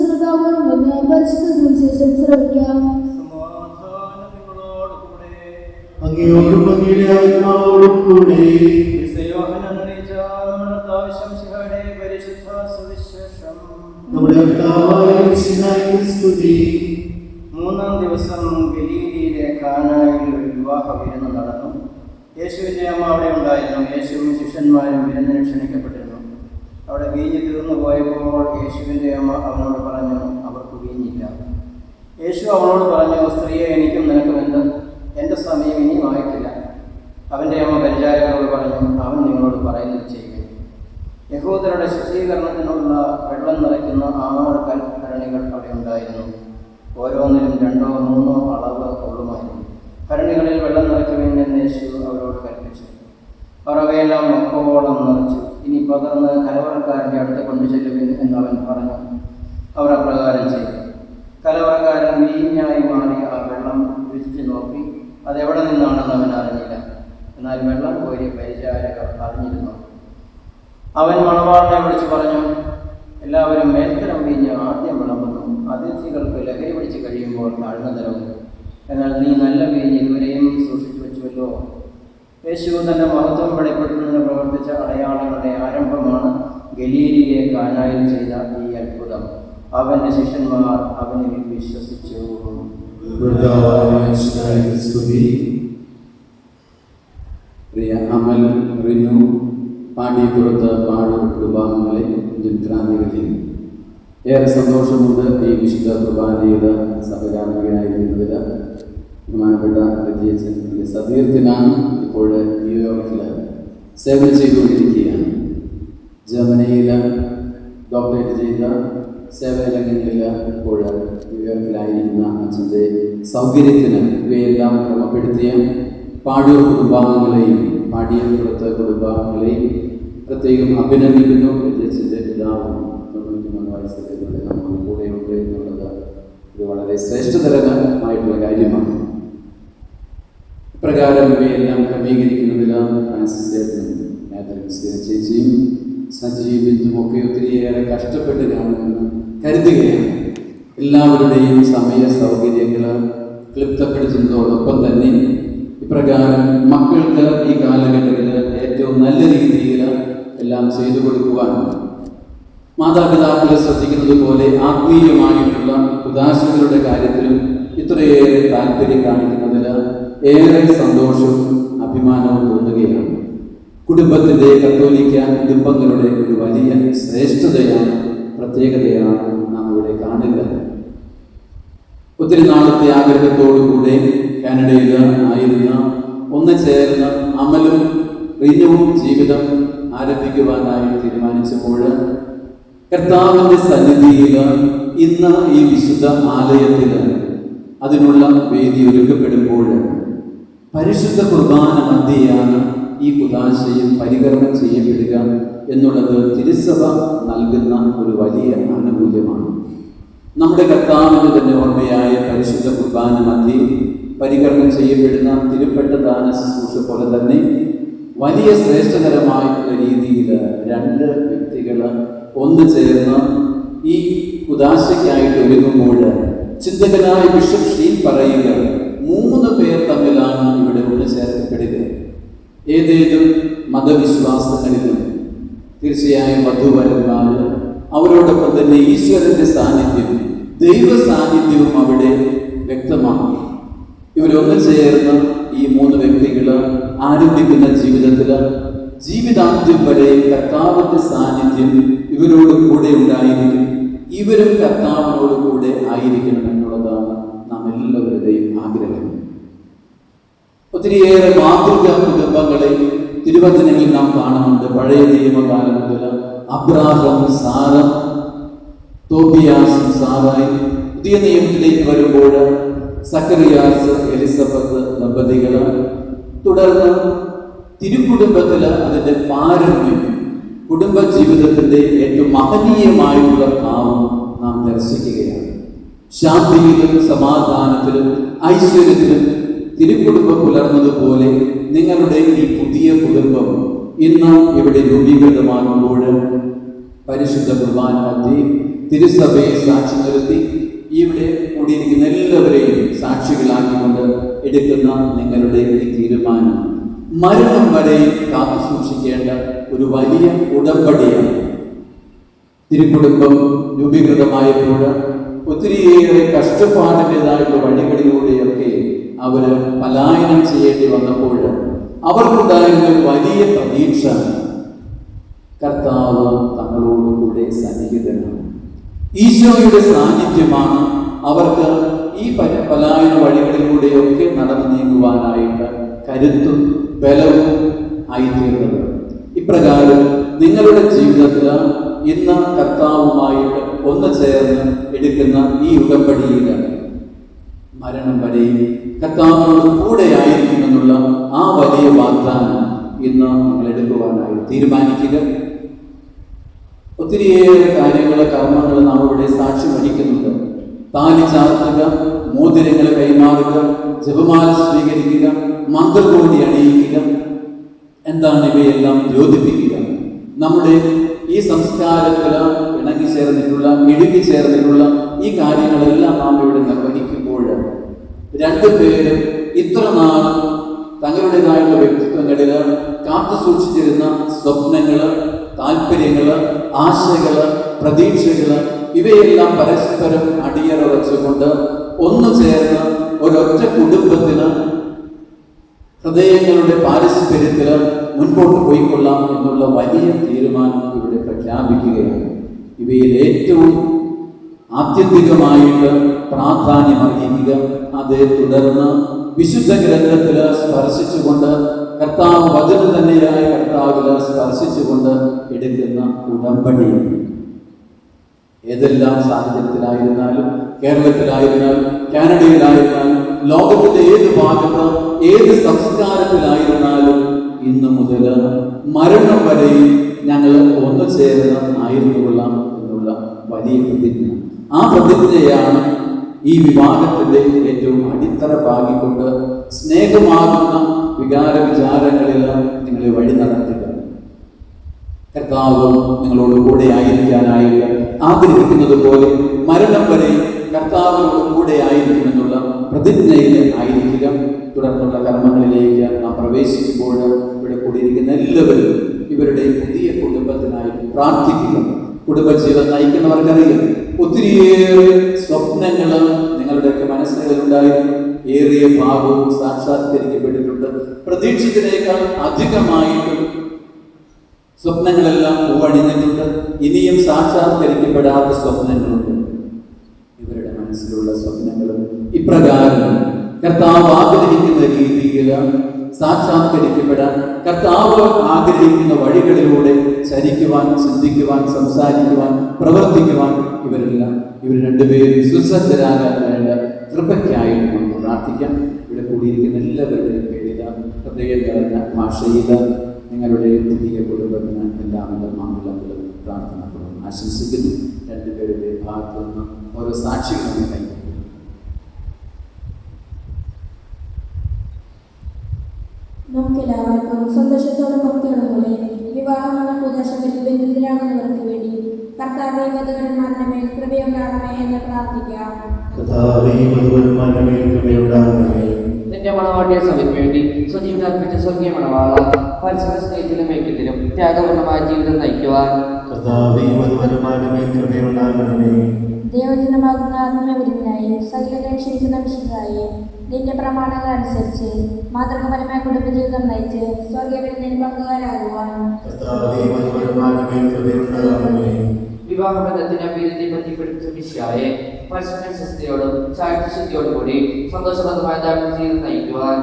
ശ്രദ്ധാപൂർവ്വം പരിശുദ്ധ സുവിശേഷം ശ്രവിക്കാം. സമാധാനം നിങ്ങളോട് കൂടെ. അങ്ങയോടും അങ്ങയുടെ ആത്മാവോടും കൂടെ. യോഹന്നാൻ അറിയിച്ച നമ്മുടെ കർത്താവ് ശംസിഹായുടെ പരിശുദ്ധ സുവിശേഷം. നമ്മുടെ കർത്താവായ മിശിഹായ്ക്ക് സ്തുതി. 3-ാം ദിവസം ഗലീലയിലെ കാനായിൽ ഒരു വിവാഹ വിരുന്ന് നടന്നു. യേശുവിൻ്റെ അമ്മ അവിടെ ഉണ്ടായിരുന്നു. യേശുവും ശിഷ്യന്മാരും വിരുന്നിന് ക്ഷണിക്കപ്പെട്ടിരുന്നു. അവിടെ വീഞ്ഞ് തീർന്നു പോയപ്പോൾ യേശുവിൻ്റെ അമ്മ അവനോട് പറഞ്ഞു, അവർക്ക് വീഞ്ഞില്ല. യേശു അവനോട് പറഞ്ഞു, സ്ത്രീയെ, എനിക്കും നിനക്കും എന്ത്? എൻ്റെ സമയം ഇനിയും ആയിട്ടില്ല. അവൻ്റെ അമ്മ പരിചാരകരോട് പറഞ്ഞു, അവൻ നിങ്ങളോട് പറയുന്നത് ചെയ്യുക. യഹൂദരുടെ ശുചീകരണത്തിനുള്ള വെള്ളം നിറയ്ക്കുന്ന 6 കൽഭരണികൾ അവിടെ ഉണ്ടായിരുന്നു. ഓരോന്നിലും 2-3 അളവ് കൊള്ളുമായിരുന്നു. ഭരണികളിൽ വെള്ളം നിറയ്ക്കുവിൻ എന്ന് യേശു അവരോട് കൽപ്പിച്ചു. അവർ അവയെല്ലാം മക്കോളം നിറച്ചു. ഇനി പകർന്ന് കലവറക്കാരൻ്റെ അടുത്ത് കൊണ്ടു ചെല്ലുവിൻ എന്നവൻ പറഞ്ഞു. അവർ അപ്രകാരം ചെയ്തു. കലവറക്കാരൻ വീഞ്ഞായി മാറി ആ വെള്ളം രുചിച്ചു നോക്കി. അതെവിടെ നിന്നാണെന്ന് അവൻ അറിഞ്ഞില്ല. എന്നാൽ വെള്ളം കോരിയ പരിചാരകർ അറിഞ്ഞിരുന്നു. അവൻ മണവാളിനെ വിളിച്ചു പറഞ്ഞു, എല്ലാവരും മേൽത്തരം വീഞ്ഞ് ആദ്യം വിളമ്പുന്നു. അതിഥികൾക്ക് ലഹരി പിടിച്ച് കഴിയുമ്പോൾ താഴ്ന്ന തരവും. എന്നാൽ നീ നല്ല വീഞ്ഞ് ഇതുവരെയും സൂക്ഷിച്ചു വെച്ചുവല്ലോ. യേശു തന്റെ മഹത്വം വെളിപ്പെടുത്തുന്നതിന് പ്രവർത്തിച്ച അടയാളങ്ങളുടെ ആരംഭമാണ് ഗലീലിയിലെ കാനായിൽ ചെയ്ത ഈ അത്ഭുതം. അവന്റെ ശിഷ്യന്മാർ അവനിൽ വിശ്വസിച്ചു. പ്രിയ അമൽ, റിനു, പാടിയപ്പുറത്ത് പാടൂർ കുടുംബാംഗങ്ങളെ ക്രാന്തികളിൽ ഏറെ സന്തോഷമുണ്ട്. ഈ വിശുദ്ധ കുർബാനയുടെ സഹകാർമ്മികനായിരിക്കുന്നതിൽ ബഹുമാനപ്പെട്ട രജിയച്ചൻ്റെ സതീർത്ഥനാണ്. ഇപ്പോൾ ന്യൂയോർക്കിൽ സേവനം ചെയ്തുകൊണ്ടിരിക്കുകയാണ്. ജർമ്മനിയിൽ ഡോക്ടറേറ്റ് ചെയ്ത സേവനരംഗങ്ങളിൽ ഇപ്പോൾ ന്യൂയോർക്കിലായിരിക്കുന്ന അച്ഛൻ്റെ സൗകര്യത്തിന് ഇവയെല്ലാം ക്രമപ്പെടുത്തിയ പാടൂർ കുടുംബാംഗങ്ങളെയും പാടിയപ്പുറത്ത് കുടുംബാംഗങ്ങളെയും പ്രത്യേകം അഭിനന്ദിക്കുന്നു. രജിയച്ചൻ്റെ പിതാവും 93 വയസ്സിലൂടെ നമ്മൾ കൂടെയുണ്ട് എന്നുള്ളത് ഇത് വളരെ ശ്രേഷ്ഠതരമായിട്ടുള്ള കാര്യമാണ്. ഇപ്രകാരം ഇവയെല്ലാം ക്രമീകരിക്കുന്നതിൽ ചേച്ചിയും സജീവിത്തും ഒക്കെ ഒത്തിരിയേറെ കഷ്ടപ്പെട്ട് കാണുമെന്ന് കരുതുകയാണ്. എല്ലാവരുടെയും സമയ സൗകര്യങ്ങൾ ക്ലിപ്തപ്പെടുത്തുന്നതോടൊപ്പം തന്നെ ഇപ്രകാരം മക്കൾക്ക് ഈ കാലഘട്ടത്തിൽ ഏറ്റവും നല്ല രീതിയിൽ എല്ലാം ചെയ്തു കൊടുക്കുവാൻ മാതാപിതാക്കളെ ശ്രദ്ധിക്കുന്നത് പോലെ ആത്മീയമായിട്ടുള്ള ഉദാശകളുടെ കാര്യത്തിലും ഇത്രയേറെ താല്പര്യം കാണിക്കുന്നതിൽ ഏറെ സന്തോഷവും അഭിമാനവും തോന്നുകയാണ്. കുടുംബത്തിൻ്റെ കത്തോലിക്ക കുടുംബങ്ങളുടെ ഒരു വലിയ ശ്രേഷ്ഠതയാണ്, പ്രത്യേകതയാണ് നാം ഇവിടെ കാണുക. ഒത്തിരി നാളത്തെ ആഗ്രഹത്തോടുകൂടെ കാനഡയിൽ ആയിരുന്ന ഒന്ന് ചേർന്ന് അമലും റിനുവും ജീവിതം ആരംഭിക്കുവാനായി തീരുമാനിച്ചപ്പോൾ കർത്താവിൻ്റെ സന്നിധിയിൽ ഇന്ന് ഈ വിശുദ്ധ ആലയത്തിൽ അതിനുള്ള വേദി ഒരുക്കപ്പെടുമ്പോൾ പരിശുദ്ധ കുർബാന മധ്യയാണ് ഈ കുദാശയും പരികർമ്മം ചെയ്യപ്പെടുക എന്നുള്ളത് തിരുസഭ നൽകുന്ന ഒരു വലിയ ആനുകൂല്യമാണ്. നമ്മുടെ കർത്താവിൻ്റെ തന്നെ ഓർമ്മയായ പരിശുദ്ധ കുർബാന മധ്യ പരികർമ്മം ചെയ്യപ്പെടുന്ന തിരുപ്പെട്ട ദാന ശുശ്രൂഷ പോലെ തന്നെ വലിയ ശ്രേഷ്ഠകരമായിട്ടുള്ള രീതിയിൽ 2 വ്യക്തികൾ ഒന്ന് ചേർന്ന് ഈ കുദാശയ്ക്കായിട്ട് ഒരുങ്ങുമ്പോൾ ചിന്തകനായ ബിഷപ്പ് ഷീൽ പറയുക 3 പേർ തമ്മിലാണ് ഇവിടെ ഒന്ന് ചേർക്കപ്പെടുക. ഏതേതും മതവിശ്വാസങ്ങളിലും തീർച്ചയായും വധുവരന്മാർ, അവരോടൊപ്പം തന്നെ ഈശ്വരന്റെ സാന്നിധ്യം, ദൈവ സാന്നിധ്യവും അവിടെ വ്യക്തമാക്കി. ഇവരൊന്ന് ചേർന്ന് ഈ 3 വ്യക്തികൾ ആരംഭിക്കുന്ന ജീവിതത്തിൽ ജീവിതാന്ത്യം വരെ കർത്താവിന്റെ സാന്നിധ്യം ഇവരോട് കൂടെ ഉണ്ടായിരിക്കും. ഇവരും കർത്താവിനോട് കൂടെ ആയിരിക്കണം എന്നുള്ളതാണ് നാം എല്ലാവരുടെയും ആഗ്രഹം. ഒത്തിരിയേറെ മാതൃക കുടുംബങ്ങളെ തിരുവചനങ്ങളിൽ നാം കാണുന്നുണ്ട്. പഴയ നിയമകാലം മുതൽ അബ്രാഹാം, സാറ, തോബിയാസ്, സാറായി. പുതിയ നിയമത്തിലേക്ക് വരുമ്പോൾ സക്കറിയാസ്, എലിസബത്ത് ദമ്പതികൾ. തുടർന്ന് തിരുക്കുടുംബത്തിൽ അതിൻ്റെ പാരമ്യം, കുടുംബ ജീവിതത്തിൻ്റെ ഏറ്റവും മഹനീയമായിട്ടുള്ള ഭാവം നാം ദർശിക്കുകയാണ്. ശാന്തിയിലും സമാധാനത്തിലും ഐശ്വര്യത്തിലും തിരുക്കുടുംബം പുലർന്നതുപോലെ നിങ്ങളുടെ ഈ പുതിയ കുടുംബം ഇന്ന് ഇവിടെ രൂപീകൃതമാകുമ്പോൾ പരിശുദ്ധ കുർബാന മധ്യേ തിരുസഭയെ സാക്ഷി നിർത്തി ഇവിടെ കൂടിയിരിക്കുന്ന എല്ലാവരെയും സാക്ഷികളാക്കിക്കൊണ്ട് എടുക്കുന്ന നിങ്ങളുടെ ഈ തീരുമാനം മരണം വരെ കാത്തു സൂക്ഷിക്കേണ്ട ഒരു വലിയ ഉടമ്പടിയാണ്. തിരുക്കുടുംബം രൂപീകൃതമായപ്പോൾ ഒത്തിരിയേറെ കഷ്ടപ്പാടിൻ്റെതായിട്ടുള്ള വഴികളിലൂടെയൊക്കെ അവര് പലായനം ചെയ്യേണ്ടി വന്നപ്പോൾ അവർക്കുണ്ടായിരുന്ന വലിയ പ്രതീക്ഷ കർത്താവ് തങ്ങളോടുകൂടെ സന്നിഹിതനാണ്. ഈശോയുടെ സാന്നിധ്യമാണ് അവർക്ക് ഈ പലായന വഴികളിലൂടെയൊക്കെ നടന്നു നീങ്ങുവാനായിട്ട് കരുത്തും ബലവും ആയിത്തീർന്നത്. ഇപ്രകാരം നിങ്ങളുടെ ജീവിതത്തിൽ ഇന്ന് കർത്താവുമായിട്ട് ഒന്ന് ചേർന്ന് എടുക്കുന്ന ഈ ഉടമ്പടിയിൽ മരണം വരെയും കർത്താവിനോട് കൂടെ ആയിരിക്കുമെന്നുള്ള ആ വലിയ വാഗ്ദാനം ഇന്ന് നിങ്ങൾ എടുക്കുവാനായി തീരുമാനിക്കുക. ഒത്തിരിയേറെ കാര്യങ്ങൾ, കർമ്മങ്ങൾ നാം ഇവിടെ സാക്ഷി വഹിക്കുന്നുണ്ട്. താലി ചാർത്തുക, മോതിരങ്ങൾ കൈമാറുക, ജപമാല സ്വീകരിക്കുക, മന്ത്രകോടി അണിയിക്കുക, എന്താണ് ഇവയെല്ലാം യോജിപ്പിക്കുക. നമ്മുടെ ഈ സംസ്കാരത്തിൽ ഇണങ്ങി ചേർന്നിട്ടുള്ള, ഇടുക്കി ചേർന്നിട്ടുള്ള ഈ കാര്യങ്ങളെല്ലാം നാം ഇവിടെ നിർവഹിക്കുമ്പോൾ രണ്ടുപേരും ഇത്ര നാൾ തങ്ങളുടേതായുള്ള വ്യക്തിത്വങ്ങളിൽ കാത്തു സൂക്ഷിച്ചിരുന്ന സ്വപ്നങ്ങള്, താല്പര്യങ്ങള്, ആശകള്, പ്രതീക്ഷകള് ഇവയെല്ലാം പരസ്പരം അടിയറവച്ചുകൊണ്ട് ഒന്നു ചേർന്ന് ഒരൊറ്റ കുടുംബത്തിന് ഹൃദയങ്ങളുടെ പാരസ്പര്യത്തില് മുൻപോട്ട് പോയിക്കൊള്ളാം എന്നുള്ള വലിയ തീരുമാനം ഇവിടെ പ്രഖ്യാപിക്കുകയാണ്. ഇവയിൽ ഏറ്റവും ആത്യന്തികമായിട്ട് പ്രാധാന്യം അർഹിക്കുക, അതേ തുടർന്ന് വിശുദ്ധ ഗ്രന്ഥത്തില് സ്പർശിച്ചുകൊണ്ട് കർത്താവ് വചനം തന്നെയായ കർത്താവില് സ്പർശിച്ചുകൊണ്ട് എടുക്കുന്ന ഉടമ്പടിയാണ്. ഏതെല്ലാം സാഹചര്യത്തിലായിരുന്നാലും, കേരളത്തിലായിരുന്നാലും, കാനഡയിലായിരുന്നാലും, ലോകത്തിന്റെ ഏത് ഭാഗത്ത് ഏത് സംസ്കാരത്തിലായിരുന്നാലും ഇന്നു മുതൽ മരണം വരെയും ഞങ്ങൾ ഒന്നു ചേർന്ന് ആയിരുന്നുകൊള്ളാം എന്നുള്ള വലിയ പ്രതിജ്ഞ. ആ പ്രതിജ്ഞയാണ് ഈ വിവാഹത്തിന്റെ ഏറ്റവും അടിത്തറ പാകിക്കൊണ്ട് സ്നേഹമാകുന്ന വികാര വിചാരങ്ങളിൽ നിങ്ങളെ വഴി നടത്തുക. കർത്താവ് നിങ്ങളോട് കൂടെ ആയിരിക്കാനായിട്ട് ആഗ്രഹിക്കുന്നത് പോലെ മരണം വരെ കർത്താവിനോട് കൂടെ ആയിരിക്കുമെന്നുള്ള പ്രതിജ്ഞയിൽ ആയിരിക്കുക. തുടർന്നുള്ള കർമ്മങ്ങളിലേക്ക് നാം പ്രവേശിക്കുമ്പോൾ ഇവിടെ കൂടിയിരിക്കുന്ന എല്ലാവരും ഇവരുടെ പുതിയ കുടുംബത്തിനായി പ്രാർത്ഥിക്കുക. കുടുംബജീവിതം നയിക്കുന്നവർക്കറിയാം, ഒത്തിരിയേറെ സ്വപ്നങ്ങൾ നിങ്ങളുടെയൊക്കെ മനസ്സുകളിലുണ്ടായിരുന്നു. ഏറിയ ഭാഗവും സാക്ഷാത്കരിക്കപ്പെട്ടിട്ടുണ്ട്. പ്രതീക്ഷിച്ചതിനേക്കാൾ അധികമായിട്ടും സ്വപ്നങ്ങളെല്ലാം പൂവണിഞ്ഞിട്ടുണ്ട്. ഇനിയും സാക്ഷാത്കരിക്കപ്പെടാത്ത സ്വപ്നങ്ങളുണ്ട്. ഇവരുടെ മനസ്സിലുള്ള സ്വപ്നങ്ങളും ഇപ്രകാരം കർത്താവ് ആഗ്രഹിക്കുന്ന രീതിയിൽ സാക്ഷാത്കരിക്കപ്പെടാൻ, കർത്താവ് ആഗ്രഹിക്കുന്ന വഴികളിലൂടെ ചരിക്കുവാൻ, ചിന്തിക്കുവാൻ, സംസാരിക്കുവാൻ, പ്രവർത്തിക്കുവാൻ ഇവർ രണ്ടുപേരും സുസജ്ജരാകാൻ വേണ്ട കൃപയ്ക്കായിട്ട് നമുക്ക് പ്രാർത്ഥിക്കാം. ഇവിടെ കൂടിയിരിക്കുന്ന എല്ലാവരുടെയും പേരിൽ ഹൃദയം നിറഞ്ഞ ഭാഷയിൽ നിങ്ങളുടെ പുതിയ കുടുംബത്തിന് എല്ലാവിധ മംഗളങ്ങളും പ്രാർത്ഥനകളും ആശംസിക്കുന്നു. രണ്ടുപേരുടെ ഭാഗത്തു നിന്ന് ഓരോ സാക്ഷികളും കൈകൊള്ളും. നമുക്കെല്ലാവർക്കും സന്തോഷത്തോടെ ഭക്തിയോടുകൂടെ വിവാഹങ്ങളുടെ കൂതാശകളിൽ ബന്ധിതരാകുന്നവർക്ക് വേണ്ടി കർത്താവേ വധുവരന്മാരുടെ മേൽ കൃപയുണ്ടാകണമേ എന്ന് പ്രാർത്ഥിക്കാം. നിന്റെ മണവാട്ടിയ സഭയ്ക്ക് വേണ്ടി സ്വജീവിതം അർപ്പിച്ച സ്വർഗീയ മണവാള പരസ്പര സ്നേഹത്തിലും ഐക്യത്തിലും ത്യാഗപൂർണമായ ജീവിതം നയിക്കുവാൻ ദൈവജനമാകുന്ന ആത്മവിരുദ്ധനായി സകലരെ ക്ഷണിക്കുന്ന വിശുദ്ധരായി നിന്റെ പ്രമാണങ്ങൾ അനുസരിച്ച് മാതൃകപരമായ കുടുംബജീവിതം നയിച്ച് സ്വർഗീയവിരുന്നിൽ പങ്കുകാരാകുവാൻ വിവാഹബന്ധത്തിന് അഭിവൃദ്ധി ബന്ധിപ്പെടുത്ത വിശ്വായെ പരസ്പര ശുദ്ധിയോടും ചാരിത്രശുദ്ധിയോടും കൂടി സന്തോഷപ്രദമായ ദാമ്പത്യ ജീവിതം നയിക്കുവാൻ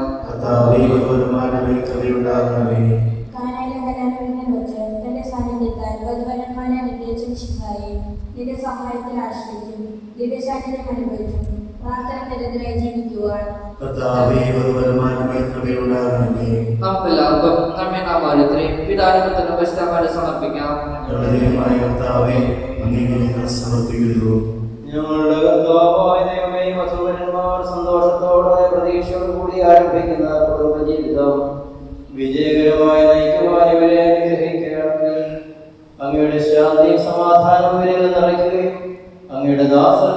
വെച്ച് തന്റെ സാന്നിധ്യത്താൽ വധുവരന്മാരെ അനുഗ്രഹിച്ച വിശുദ്ധരായി നിന്റെ സഹായത്തിൽ ആശ്രയിച്ചും നിന്റെ സാന്നിധ്യം അനുഭവിച്ചും പ്രാർത്ഥന നിരന്തരായി ജീവിക്കുവാൻ നമുക്കെല്ലാവർക്കും നമ്മെ നാം ഓരോരുത്തരെയും പിതാവിനും പരിശുദ്ധാത്മാവിനെ സമർപ്പിക്കാം. ഞങ്ങളുടെ കർത്താവായ ദൈവമേ, വധൂവരന്മാർ സന്തോഷത്തോടെ പ്രതീക്ഷയോട് കൂടി ആരംഭിക്കുന്ന കുടുംബജീവിതം വിജയകരമായി നയിക്കുവാൻ ഇവരെ അനുഗ്രഹിക്കുകയാണെങ്കിൽ അങ്ങയുടെ ശാന്തിയും സമാധാനവും ഇവരിൽ നിറയ്ക്കുകയും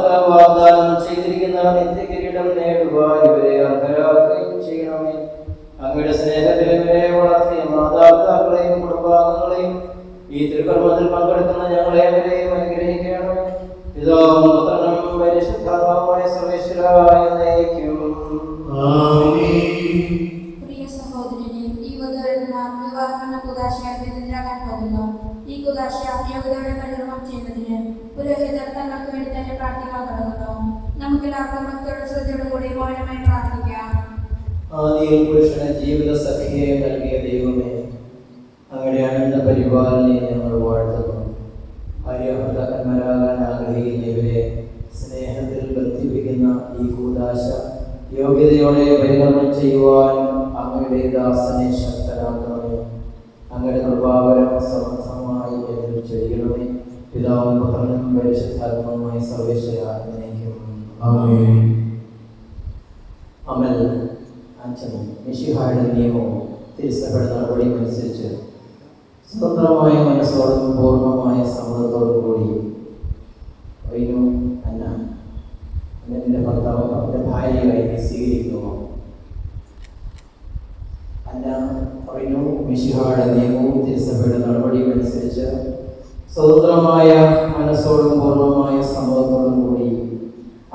അവർക്ക് വാഗ്ദാനം ചെയ്തിരിക്കുന്ന നിത്യകിരീടം നേടുവാൻ ഇവരെ അർഹരാക്കുകയും ചെയ്യണമേ. അങ്ങയുടെ സ്നേഹത്തിൽ ഇവരെ വളർത്തിയ മാതാപിതാക്കളെയും കുടുംബാംഗങ്ങളെയും ഈ തിരുക്കർമ്മത്തിൽ പങ്കെടുക്കുന്ന ഞങ്ങളെ അവരെയും അനുഗ്രഹിക്കണമേ. പിതാവും പുത്രനും പരിശുദ്ധാത്മാവുമായ സർവേശ്വരായ എന്നേക്കും. പ്രിയ സഹോദരനെ, ഈ വധുവരന്മാർ വിവാഹമെന്ന കുദാശയാകാൻ പോകുന്നു. ഈ കുദാശ യോഗ്യതയോടെ പരികർമ്മം ചെയ്യുന്നതിന് പുരോഹിതർ തങ്ങൾക്ക് വേണ്ടി തന്നെ പ്രാർത്ഥിക്കാൻ തുടങ്ങുന്നു. നമുക്കെല്ലാവർക്കും ഭക്തിയോടെ ശ്രദ്ധയോടും കൂടി മൗനമായി പ്രാർത്ഥിക്കാം. ആദിയിൽ പുരുഷന് ജീവിത സഖിയെ നൽകിയ ദൈവമേ, അങ്ങയുടെ അനന്ത പരിപാലനെ ഞങ്ങൾ വാഴ്ത്തുന്നു. ഭാര്യാഭർത്താക്കന്മാരാകാൻ ആഗ്രഹിക്കുന്ന ഇവരെ സ്നേഹത്തിൽ ബന്ധിപ്പിക്കുന്ന ഈ കൂദാശ യോഗ്യതയോടെ പരികർമ്മം ചെയ്യുവാൻ അങ്ങയുടെ ദാസനെ ശക്തരാക്കണമേ. അങ്ങയുടെ കൃപാവരം സമർത്ഥമായി എന്നിൽ ചെയ്യണമേ. പിതാവും പുത്രനും പരിശുദ്ധാത്മാവുമായി സർവേശ്വരനേക്കും. അമൽ ആന്റണി മിശിഹായുടെ നിയമവും തിരുസഭയുടെ നടപടിയും അനുസരിച്ച് സ്വതന്ത്രമായ മനസ്സോടും പൂർണ്ണമായ സമ്മതത്തോടും കൂടി അന്നൻ്റെ ഭർത്താവ് അവൻ്റെ ഭാര്യയായി സ്വീകരിക്കുന്നു. മിശിഹായുടെ നിയമവും തിരുസഭയുടെ നടപടിയും അനുസരിച്ച് സ്വതന്ത്രമായ മനസ്സോടും പൂർണ്ണമായ സമ്മതത്തോടും കൂടി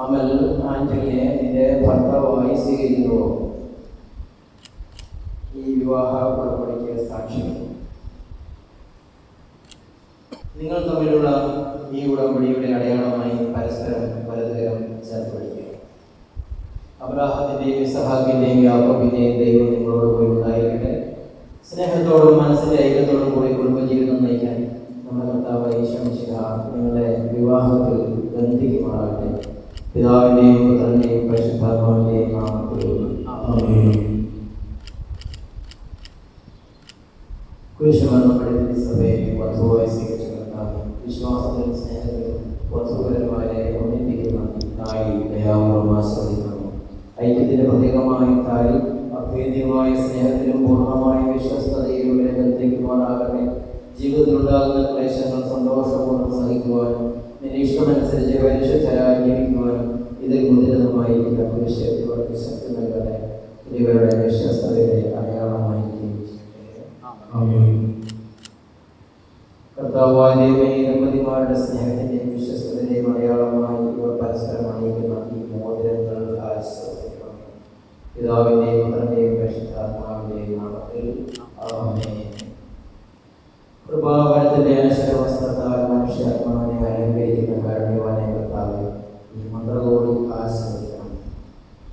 അമൽ ആന്റണിയെ നിന്റെ ഭർത്താവായി സ്വീകരിക്കുന്നു. ഈ വിവാഹ ഉടമ്പടിക്ക് സാക്ഷ്യം നിങ്ങൾ തമ്മിലുള്ള ഈ ഉടമ്പടിയുടെ അടയാളമായി പരസ്പരം വലതുകരം ചേർത്ത് പിടിക്കുക. അബ്രാഹത്തിന്റെയും ഇസഹാക്കിന്റെയും യാക്കോബിന്റെയും ദൈവം നിങ്ങളോട് കൂടി ഉണ്ടായിരിക്കട്ടെ. സ്നേഹത്തോടും മനസ്സിന്റെ ഐക്യത്തോടും കൂടി കുടുംബജീവിതം നയിക്കാൻ നമ്മുടെ കർത്താവായ ഈശോ മിശിഹാ നിങ്ങളുടെ വിവാഹത്തിൽ ബന്ധിക്കുമാറാകട്ടെ. പിതാവിന്റെയും പുത്രന്റെയും പരിശുദ്ധാത്മാവിന്റെയും നാമത്തിൽ കുരിശുമരണം പഠിക്കുന്ന സഭയെ വധുവായി സ്വീകരിച്ച കർത്താവ് വിശ്വാസത്തിലും സ്നേഹത്തിലും വധുവരന്മാരെ ഒന്നിപ്പിക്കുന്ന താലി ദയാപൂർവ്വം ആശ്രയിക്കുന്നു. ഐക്യത്തിന്റെ പ്രത്യേകമായ താലി അഭേദ്യമായ സ്നേഹത്തിലും പൂർണ്ണമായ വിശ്വസ്തതയിലും ഇവരെ ബന്ധിക്കുവാനാകട്ടെ. ജീവിതത്തിലുണ്ടാകുന്ന ക്ലേശങ്ങൾ സന്തോഷപൂർവ്വം സഹിക്കുവാനും നിന്റെ ഇഷ്ടമനുസരിച്ച് പരിശുദ്ധരായി ജീവിക്കുവാനും ഇതിൽ മുതിരുന്നതുമായി കുരിശ് ഇവർക്ക് ശക്തി നൽകട്ടെ. ഇവരുടെ വിശ്വസ്തതയുടെ അടയാളമായിരിക്കും. കർത്താവായ ദൈവമേ, ദമ്പതിമാരുടെ സ്നേഹത്തിന്റെയും വിശ്വസ്തതയുടെയും അടയാളമായി ഇവർ പരസ്പരം അണിയിക്കുന്ന ഈ മോതിരങ്ങൾ ആശ്രയിക്കണം. പിതാവിന്റെയും പുത്രന്റെയും പരിശുദ്ധാത്മാവിന്റെയും നാമത്തിൽ ആമേൻ. കൃപാവരത്തിന്റെ അനശ്വരവസ്ത്രത്താൽ മനുഷ്യാത്മാവിനെ അലങ്കരിക്കുന്ന കാരുണ്യവാനായ കർത്താവ് ഈ മന്ത്രകോടി ആശ്രയിക്കണം.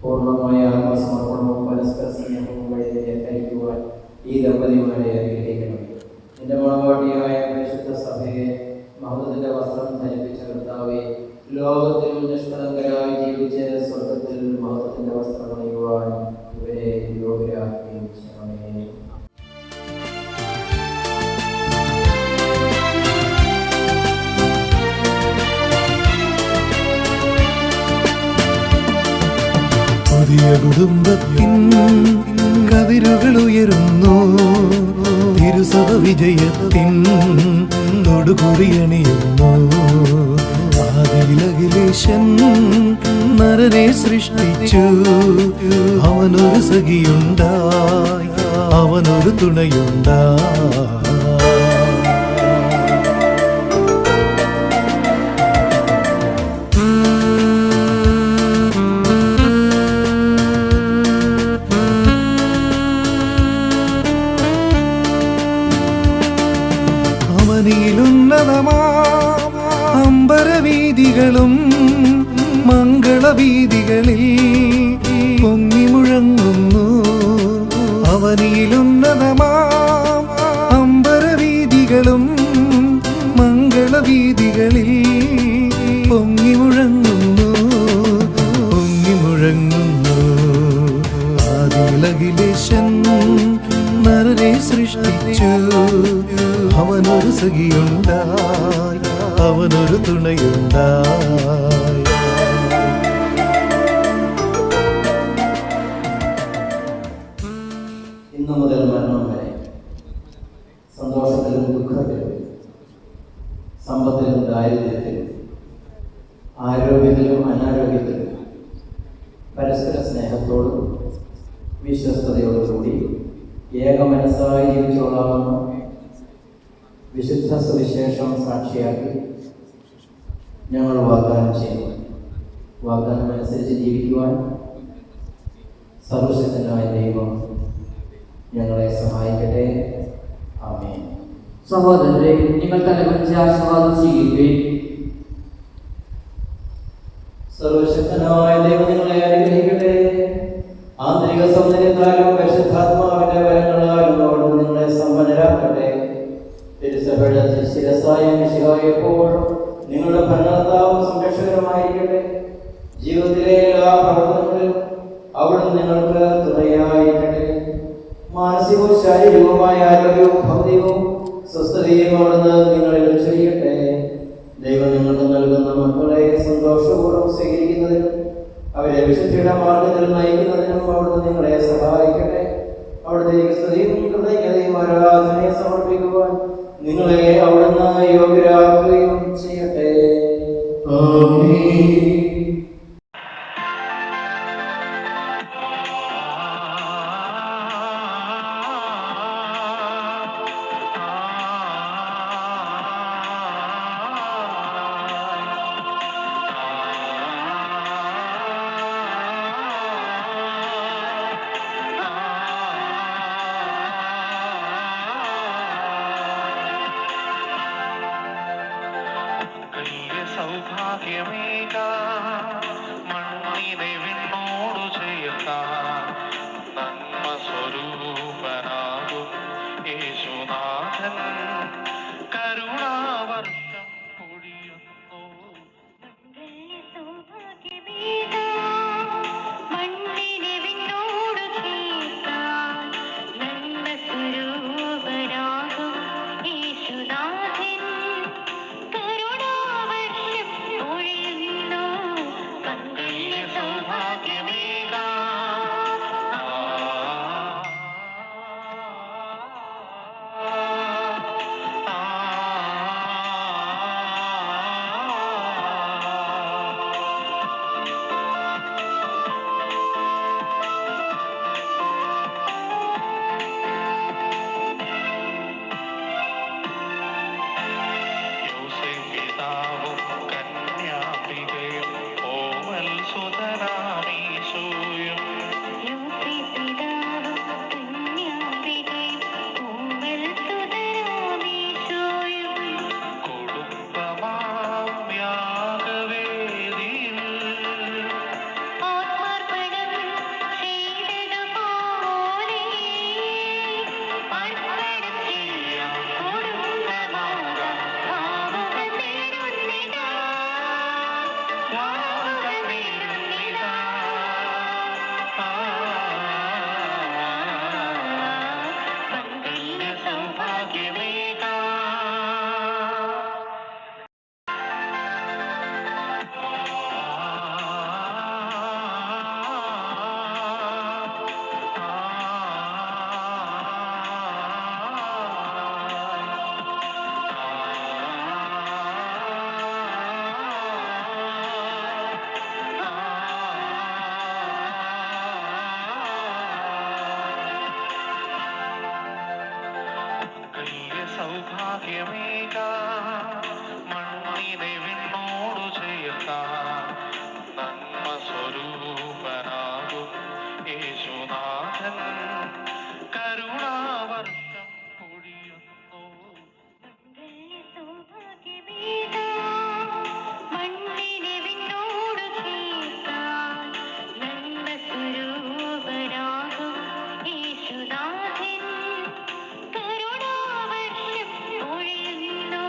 പൂർണ്ണമായ ആത്മസമർപ്പണവും പരസ്പര സ്നേഹവും വഴി ധരിക്കുവാൻ ഈ ദമ്പതിമാരെ അനുഗ്രഹിക്കണം. നിന്റെ മണവാട്ടിയായ പരിശുദ്ധ സഭയെ മഹത്വത്തിന്റെ വസ്ത്രം ധരിപ്പിച്ച കർത്താവെ, ലോകത്തിൽ നിഷ്കളങ്കരായി ജീവിച്ച് സ്വർഗത്തിൽ മഹത്വത്തിന്റെ വസ്ത്രം അണിയുവാൻ ഇവരെ യോഗ്യരാക്കുകയും ചെയ്യണമേ. പുതിയ കുടുംബത്തിൻ കതിരുകൾ ഉയരുന്നു. തിരുസഭ വിജയത്തിൻ തൊടുകുറിയണിയുന്നു. ആദിയിലഖിലേശൻ നരനെ സൃഷ്ടിച്ചു. അവനൊരു സഖിയുണ്ടായി, അവനൊരു തുണയുണ്ടായി. അമ്പരവീതികളും മംഗളവീതികളിൽ പൊങ്ങി മുഴങ്ങുന്നു. അവനിലുന്നതമാം അമ്പരവീതികളും മംഗളവീതികളിൽ പൊങ്ങി മുഴങ്ങുന്നു, പൊങ്ങി മുഴങ്ങുന്നു. ആദിയിലഖിലേശൻ നരനെ സൃഷ്ടിച്ചു. അവനൊരു സഖിയുണ്ടായി, അവനൊരു തുണയുണ്ടായി. ഇന്നു മുതൽ മരണം വരെ സന്തോഷത്തിലും ദുഃഖത്തിലും സമ്പത്തിലും ദാരിദ്ര്യത്തിലും ആരോഗ്യത്തിലും ആരോഗ്യത്തിലും അനാരോഗ്യത്തിലും പരസ്പര സ്നേഹത്തോടും വിശ്വസ്തയോടുകൂടി ഏകമനസ്സായി ജീവിച്ചോളാമെന്ന് വിശുദ്ധ സുവിശേഷം സാക്ഷിയാക്കി ഞങ്ങൾ വാഗ്ദാനം ചെയ്യുന്നു. വാഗ്ദാനം അനുസരിച്ച് ജീവിക്കുവാൻ സർവശക്തനായ ദൈവം ഞങ്ങളെ സഹായിക്കട്ടെ. ആമേൻ. സഹോദരരെ, നിങ്ങൾ തലകുറിച്ച് ആശീർവാദം സ്വീകരിക്കുകയും സർവശക്തനായ ദൈവം നിങ്ങളെ അനുഗ്രഹിക്കട്ടെ. ആന്തരിക സൗന്ദര്യത്താലും പരിശുദ്ധാത്മാവിന്റെ വരങ്ങളാലും അവിടുന്ന് നിങ്ങളെ സമ്പന്നരാക്കട്ടെ. തിരുസഭയുടെ ശിരസായ മിശിഹായ എപ്പോഴും നിങ്ങളുടെ ഭരണകർത്താവും സംരക്ഷകരുമായിരിക്കട്ടെ. ജീവിതത്തിലെ എല്ലാ പ്രവർത്തനങ്ങളിലും അവിടുന്ന് നിങ്ങൾക്ക് തുണയായിരിക്കട്ടെ. മാനസികവും ശാരീരികവുമായ ആരോഗ്യവും ഭൗതികവും സ്വസ്ഥതയും അവിടുന്ന് നിങ്ങളിൽ ചെയ്യട്ടെ. ദൈവം നിങ്ങൾക്ക് നൽകുന്ന മക്കളെ സന്തോഷപൂർവ്വം സ്വീകരിക്കുന്നതിനും അവരെ വിശുദ്ധിയുടെ മാർഗത്തിൽ നയിക്കുന്നതിനും അവിടുന്ന് നിങ്ങളെ സഹായിക്കട്ടെ. അവിടുത്തെ സ്തുതിയും കൃതജ്ഞതയും ആരാധനയെ സമർപ്പിക്കുവാൻ നിങ്ങളെ അവിടുന്ന് യോഗ്യരാക്കുകയും ചെയ്യട്ടെ. ആമേൻ. സൗഭാഗ്യമേക മണ്ണിനെ വിണ്ണോടു ചേർത്താൻ നന്മ സ്വരൂപനാകും യേശുനാഥൻ കരുണാവർഷം പൊഴിയുന്നു. മണ്ണിനെ വിണ്ണോടു ചേർത്താൻ നന്മ സ്വരൂപനാകും യേശുനാഥൻ കരുണാവർഷം പൊഴിയുന്നു. മംഗല്യ സൗഭാഗ്യമേക യോസേപ്പിതാവും കന്യാംബികയും ഓമൽ സുതനാമീശോയും യോസേപ്പിതാവും കന്യാംബികയും ഓമൽ സുതനാമീശോയും കുടുംബമാം യാഗവേദിയിൽ ആത്മാർപ്പണം ചെയ്തതുപോലെ അർപ്പണം ചെയ്യാം കുടുംബമാകാം. ഭാവുകം നേരുന്നിതാ, ഭാവുകം നേരുന്നിതാ. മംഗല്യ സൗഭാഗ്യമേക സൗഭാഗ്യമേക മണ്ണിനെ വിണ്ണോടു ചേർത്താൻ നന്മ സ്വരൂപനാകും യേശുനാഥൻ കരുണാവർഷം പൊഴിയുന്നു. മണ്ണിനെ വിണ്ണോടു ചേർത്താൻ നന്മ സ്വരൂപനാകും യേശുനാഥൻ കരുണാവർഷം പൊഴിയുന്നു.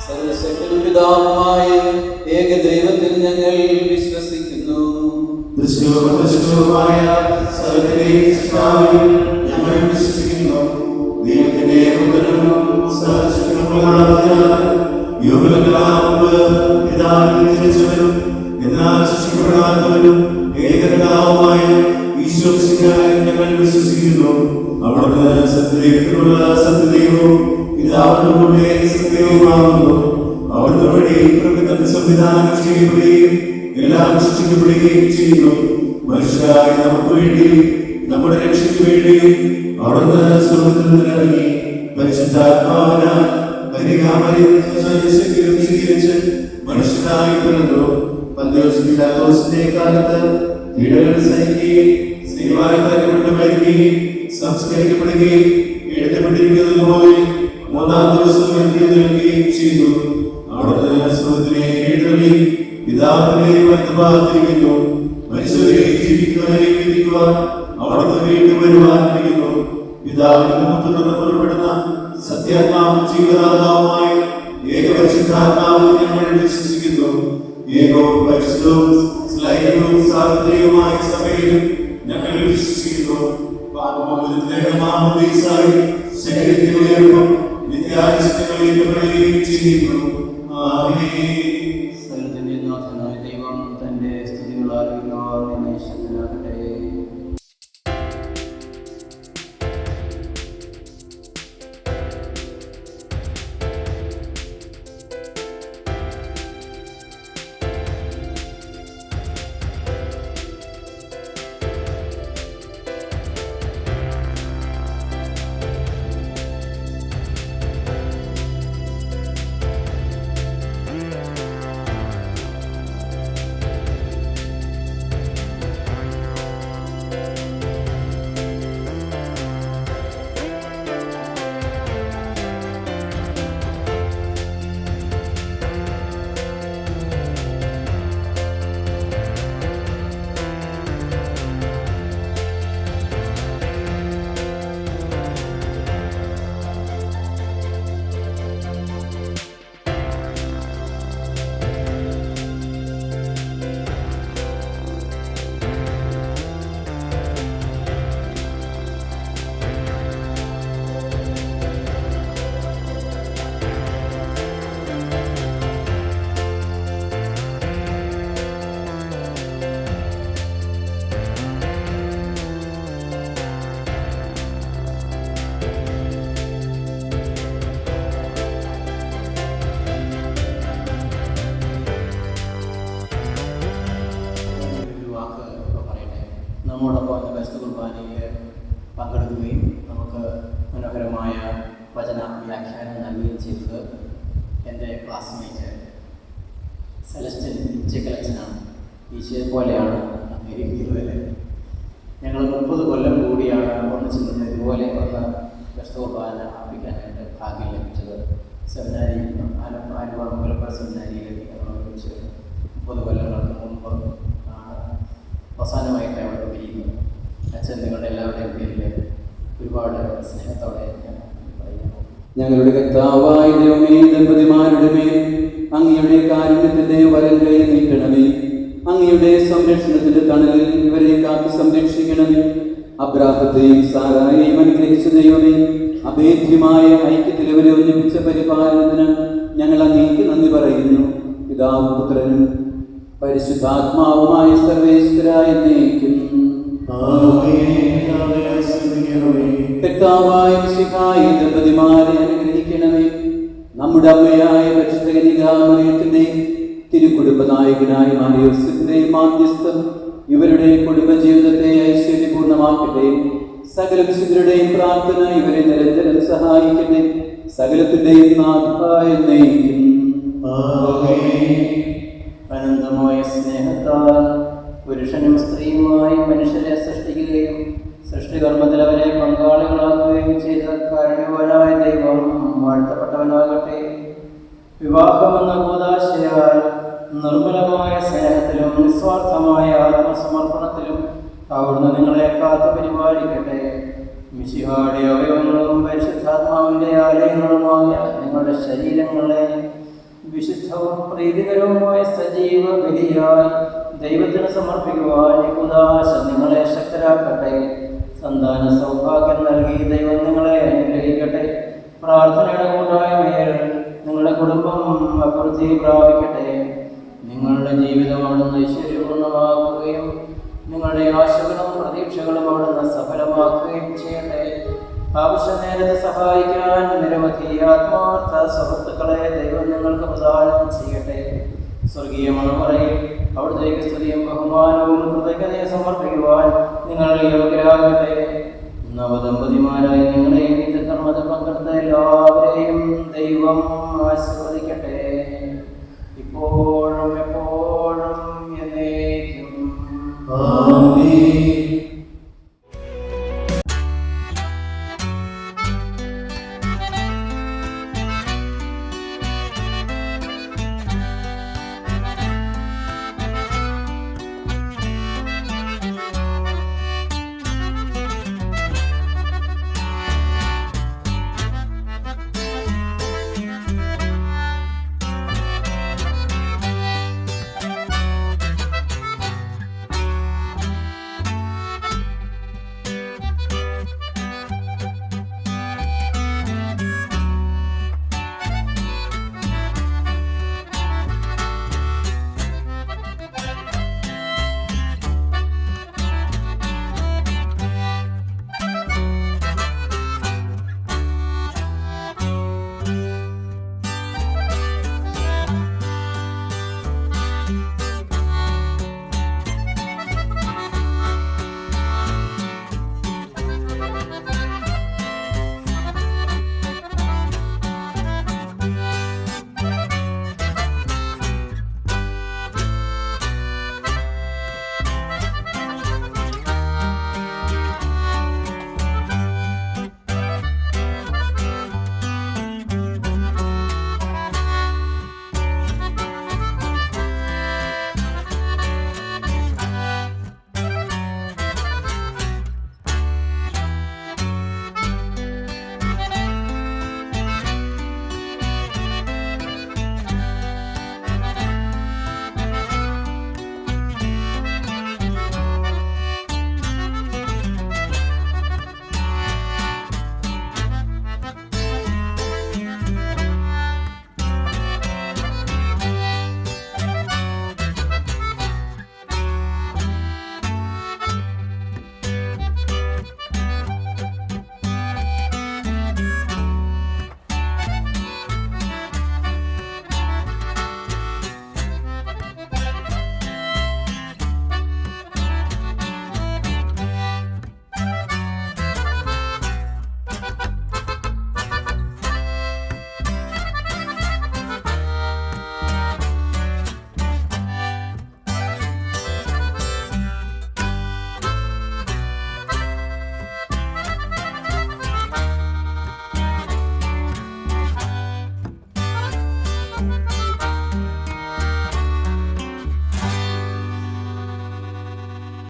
സർവശക്തനുപിതാവുമായ ഏകദൈവത്തിൽ ഞങ്ങൾ വിശ്വസിക്കുന്നു. ദൃശ്യവുമായ സകലത്തെയും സൃഷ്ടാവിൽ ഞങ്ങൾ വിശ്വസിക്കുന്നു. ദൈവത്തിന്റെ പുത്രനും സർവ്വശക്തനുമായവനായ യുഗങ്ങളാം മുമ്പ് പിതാവിൽ ജനിച്ചവനും എന്നാൽ സൃഷ്ടിക്കപ്പെടാത്തവനും ഏകപിതാവുമായ ഈശോ മിശിഹായിൽ ഞങ്ങൾ വിശ്വസിക്കുന്നു. അവിടുന്ന് സത്യദൈവത്തിനുള്ള സത്യദൈവവും പിതാവിനോടുകൂടെ സത്യവുമാകുന്നു. അവിടുന്ന് വഴി പ്രകൃതി സംവിധാനം ചെയ്യപ്പെടുകയും എല്ലാം സൃഷ്ടിക്കപ്പെടുകയും ചെയ്യുന്നു. മനുഷ്യരായ നമുക്ക് വേണ്ടി നമ്മുടെ രക്ഷയ്ക്ക് വേണ്ടി അവിടുന്ന് സ്വർഗ്ഗത്തിൽ നിന്നിറങ്ങി പരിശുദ്ധാത്മാവിനാൽ കന്യകാമറിയത്തിൽ സ്വീകരിച്ച് മനുഷ്യനായി പിറന്നു. പന്തിയോസ് പീലാത്തോസിന്റെ കാലത്ത് പീഡകൾ സഹിക്കുകയും സ്ത്രീവായി തരപ്പെട്ട് മരിക്കുകയും സംസ്കരിക്കപ്പെടുകയും എഴുതപ്പെട്ടിരിക്കുന്നത് പോലെ മൂന്നാം ദിവസം എഴുന്നേൽക്കുകയും ചെയ്തു. അവിടുന്ന് സ്വർഗ്ഗത്തിലെ എഴുന്നള്ളി പിതാവിനെ വലത്തുഭാഗത്തിരിക്കുന്നു. മനുഷ്യരെ ജീവിക്കുന്നവരെ വിധിക്കുവാൻ അവിടുന്ന് വീണ്ടും വരുവാനിരിക്കുന്നു. പിതാവിൽ നിന്ന് പുറപ്പെടുന്ന സത്യാത്മാവും ജീവദാതാവുമായ ഏകപരിശുദ്ധാത്മാവിൽ ഞങ്ങൾ വിശ്വസിക്കുന്നു. ഏകവും പരിശുദ്ധവും സ്ലൈംഗികവും സാർവത്രികവുമായ സഭയിലും ഞങ്ങൾ വിശ്വസിക്കുന്നു. ശരീരത്തിൽ ഉയർപ്പും നിത്യാനുഷ്ഠിക്കുകയും ചെയ്യുന്നു. സകലത്തിന്റെ നാഥനായ ദൈവം തന്റെ സ്തുതികൾ അറിയുവാൻ നിന്നെ ശക്തനാകട്ടെ. നമ്മോടൊപ്പം ഇന്ന് ബെസ്റ്റ് കുർബാനയിൽ പങ്കെടുക്കുകയും നമുക്ക് മനോഹരമായ വചന വ്യാഖ്യാനം നൽകുകയും ചെയ്തത് എൻ്റെ ക്ലാസ്മേറ്റ് സെലസ്റ്റൻ ചെക്കലച്ചനാണ്. ഈശോയെ പോലെയാണ് അമേരിക്കയിലെ. ഞങ്ങൾ 30 കൊല്ലം കൂടിയാണ് ഒന്നിച്ച് നിന്ന് ഇതുപോലെ ഒന്ന് ബെസ്റ്റ് കുർബാന അർപ്പിക്കാനായിട്ട് ഭാഗ്യം ലഭിച്ചത്. സെമിനാരി ആലുവ മലപ്പുറം സെമിനാരിയിലേക്ക് ഞങ്ങൾ ഒരുമിച്ച് 30 കൊല്ലങ്ങൾക്ക് മുമ്പ് അവസാനമായിട്ട് അവിടെ പിരിയുന്നു. അച്ഛൻ നിങ്ങളുടെ എല്ലാവരുടെയും പേരിൽ ഒരുപാട് സ്നേഹത്തോടെ ഞാൻ പറയുന്നു. ഞങ്ങളുടെ കർത്താവായ ദൈവമേ, ദമ്പതിമാരുടെ മേൽ അങ്ങയുടെ കാരുണ്യത്തിന്റെ വലങ്കൈ നീട്ടണമേ. അങ്ങയുടെ സംരക്ഷണത്തിന്റെ തണലിൽ ഇവരെ കാത്തു സംരക്ഷിക്കണമേ. അബ്രാഹത്തെയും സാറായെയും അനുഗ്രഹിച്ച ദൈവമേ, അഭേദ്യമായ ഐക്യത്തിൽ ഇവരെ ഒന്നിപ്പിച്ച പരിപാലനത്തിന് ഞങ്ങൾ അങ്ങേക്ക് നന്ദി പറയുന്നു. പിതാവും പുത്രനും പരിശുദ്ധാത്മാവുമായ സർവേശ്വരായ എന്നേക്കും കർത്താവായ മിശിഹായ ദമ്പതിമാരെ അനുഗ്രഹിക്കണമേ. നമ്മുടെ അമ്മയായ പരിശുദ്ധ കന്യകാമറിയത്തിന്റെയും തിരുക്കുടുംബ നായകനായ മാർ യോസേഫിന്റെയും മാധ്യസ്ഥം ഇവരുടെ കുടുംബജീവിതത്തെ ഐശ്വര്യപൂർണ്ണമാക്കട്ടെ. സകല വിശുദ്ധരുടെയും പ്രാർത്ഥന ഇവരെ നിരന്തരം സഹായിക്കട്ടെ. സകലത്തിന്റെയും നാഥായ എന്നേക്കും അനന്തമായ സ്നേഹത്താൽ പുരുഷനും സ്ത്രീയുമായി മനുഷ്യരെ സൃഷ്ടിക്കുകയും സൃഷ്ടികർമ്മത്തിൽ അവരെ പങ്കാളികളാക്കുകയും ചെയ്ത കാരുണ്യവാനായ ദൈവം വാഴ്ത്തപ്പെട്ടവനാകട്ടെ. വിവാഹമെന്ന കൂദാശയാൽ നിർമ്മലമായ സ്നേഹത്തിലും നിസ്വാർത്ഥമായ ആത്മസമർപ്പണത്തിലും അവിടുന്ന് നിങ്ങളെ കാത്തു പരിപാലിക്കട്ടെ. മിശിഹായുടെ അവയവങ്ങളും പരിശുദ്ധാത്മാവിന്റെ ആലയങ്ങളുമായ നിങ്ങളുടെ ശരീരങ്ങളെ വിശുദ്ധവും പ്രീതികരവുമായ സജീവ ബലിയായി ദൈവത്തിന് സമർപ്പിക്കുവാൻ യഹൂദാശ നിങ്ങളെ ശക്തരാക്കട്ടെ. സന്താന സൗഭാഗ്യം നൽകി ദൈവം നിങ്ങളെ അനുഗ്രഹിക്കട്ടെ. പ്രാർത്ഥനയുടെ കൂട്ടായ്മയിൽ നിങ്ങളുടെ കുടുംബം അഭിവൃദ്ധി പ്രാപിക്കട്ടെ. നിങ്ങളുടെ ജീവിതം അവിടുന്ന് ഐശ്വര്യപൂർണ്ണമാക്കുകയും നിങ്ങളുടെ ആശകളും പ്രതീക്ഷകളും അവിടുന്ന് സഫലമാക്കുകയും ചെയ്യട്ടെ. ആവശ്യ നേരത്തെ സഹായിക്കാൻ നിരവധി ആത്മാർത്ഥ സുഹൃത്തുക്കളെ ദൈവം നിങ്ങൾക്ക് പ്രദാനം ചെയ്യട്ടെ. സ്വർഗീയ മണവറയിൽ അവിടുത്തേക്ക് സ്തുതിയും ബഹുമാനവും കൃതജ്ഞതയെ സമർപ്പിക്കുവാൻ നിങ്ങൾ യോഗ്യരാകട്ടെ. നവദമ്പതിമാരായി നിങ്ങളെയും ഇത് കർമ്മത്തിൽ പങ്കെടുത്ത എല്ലാവരെയും ദൈവം ആശീർവദിക്കട്ടെ.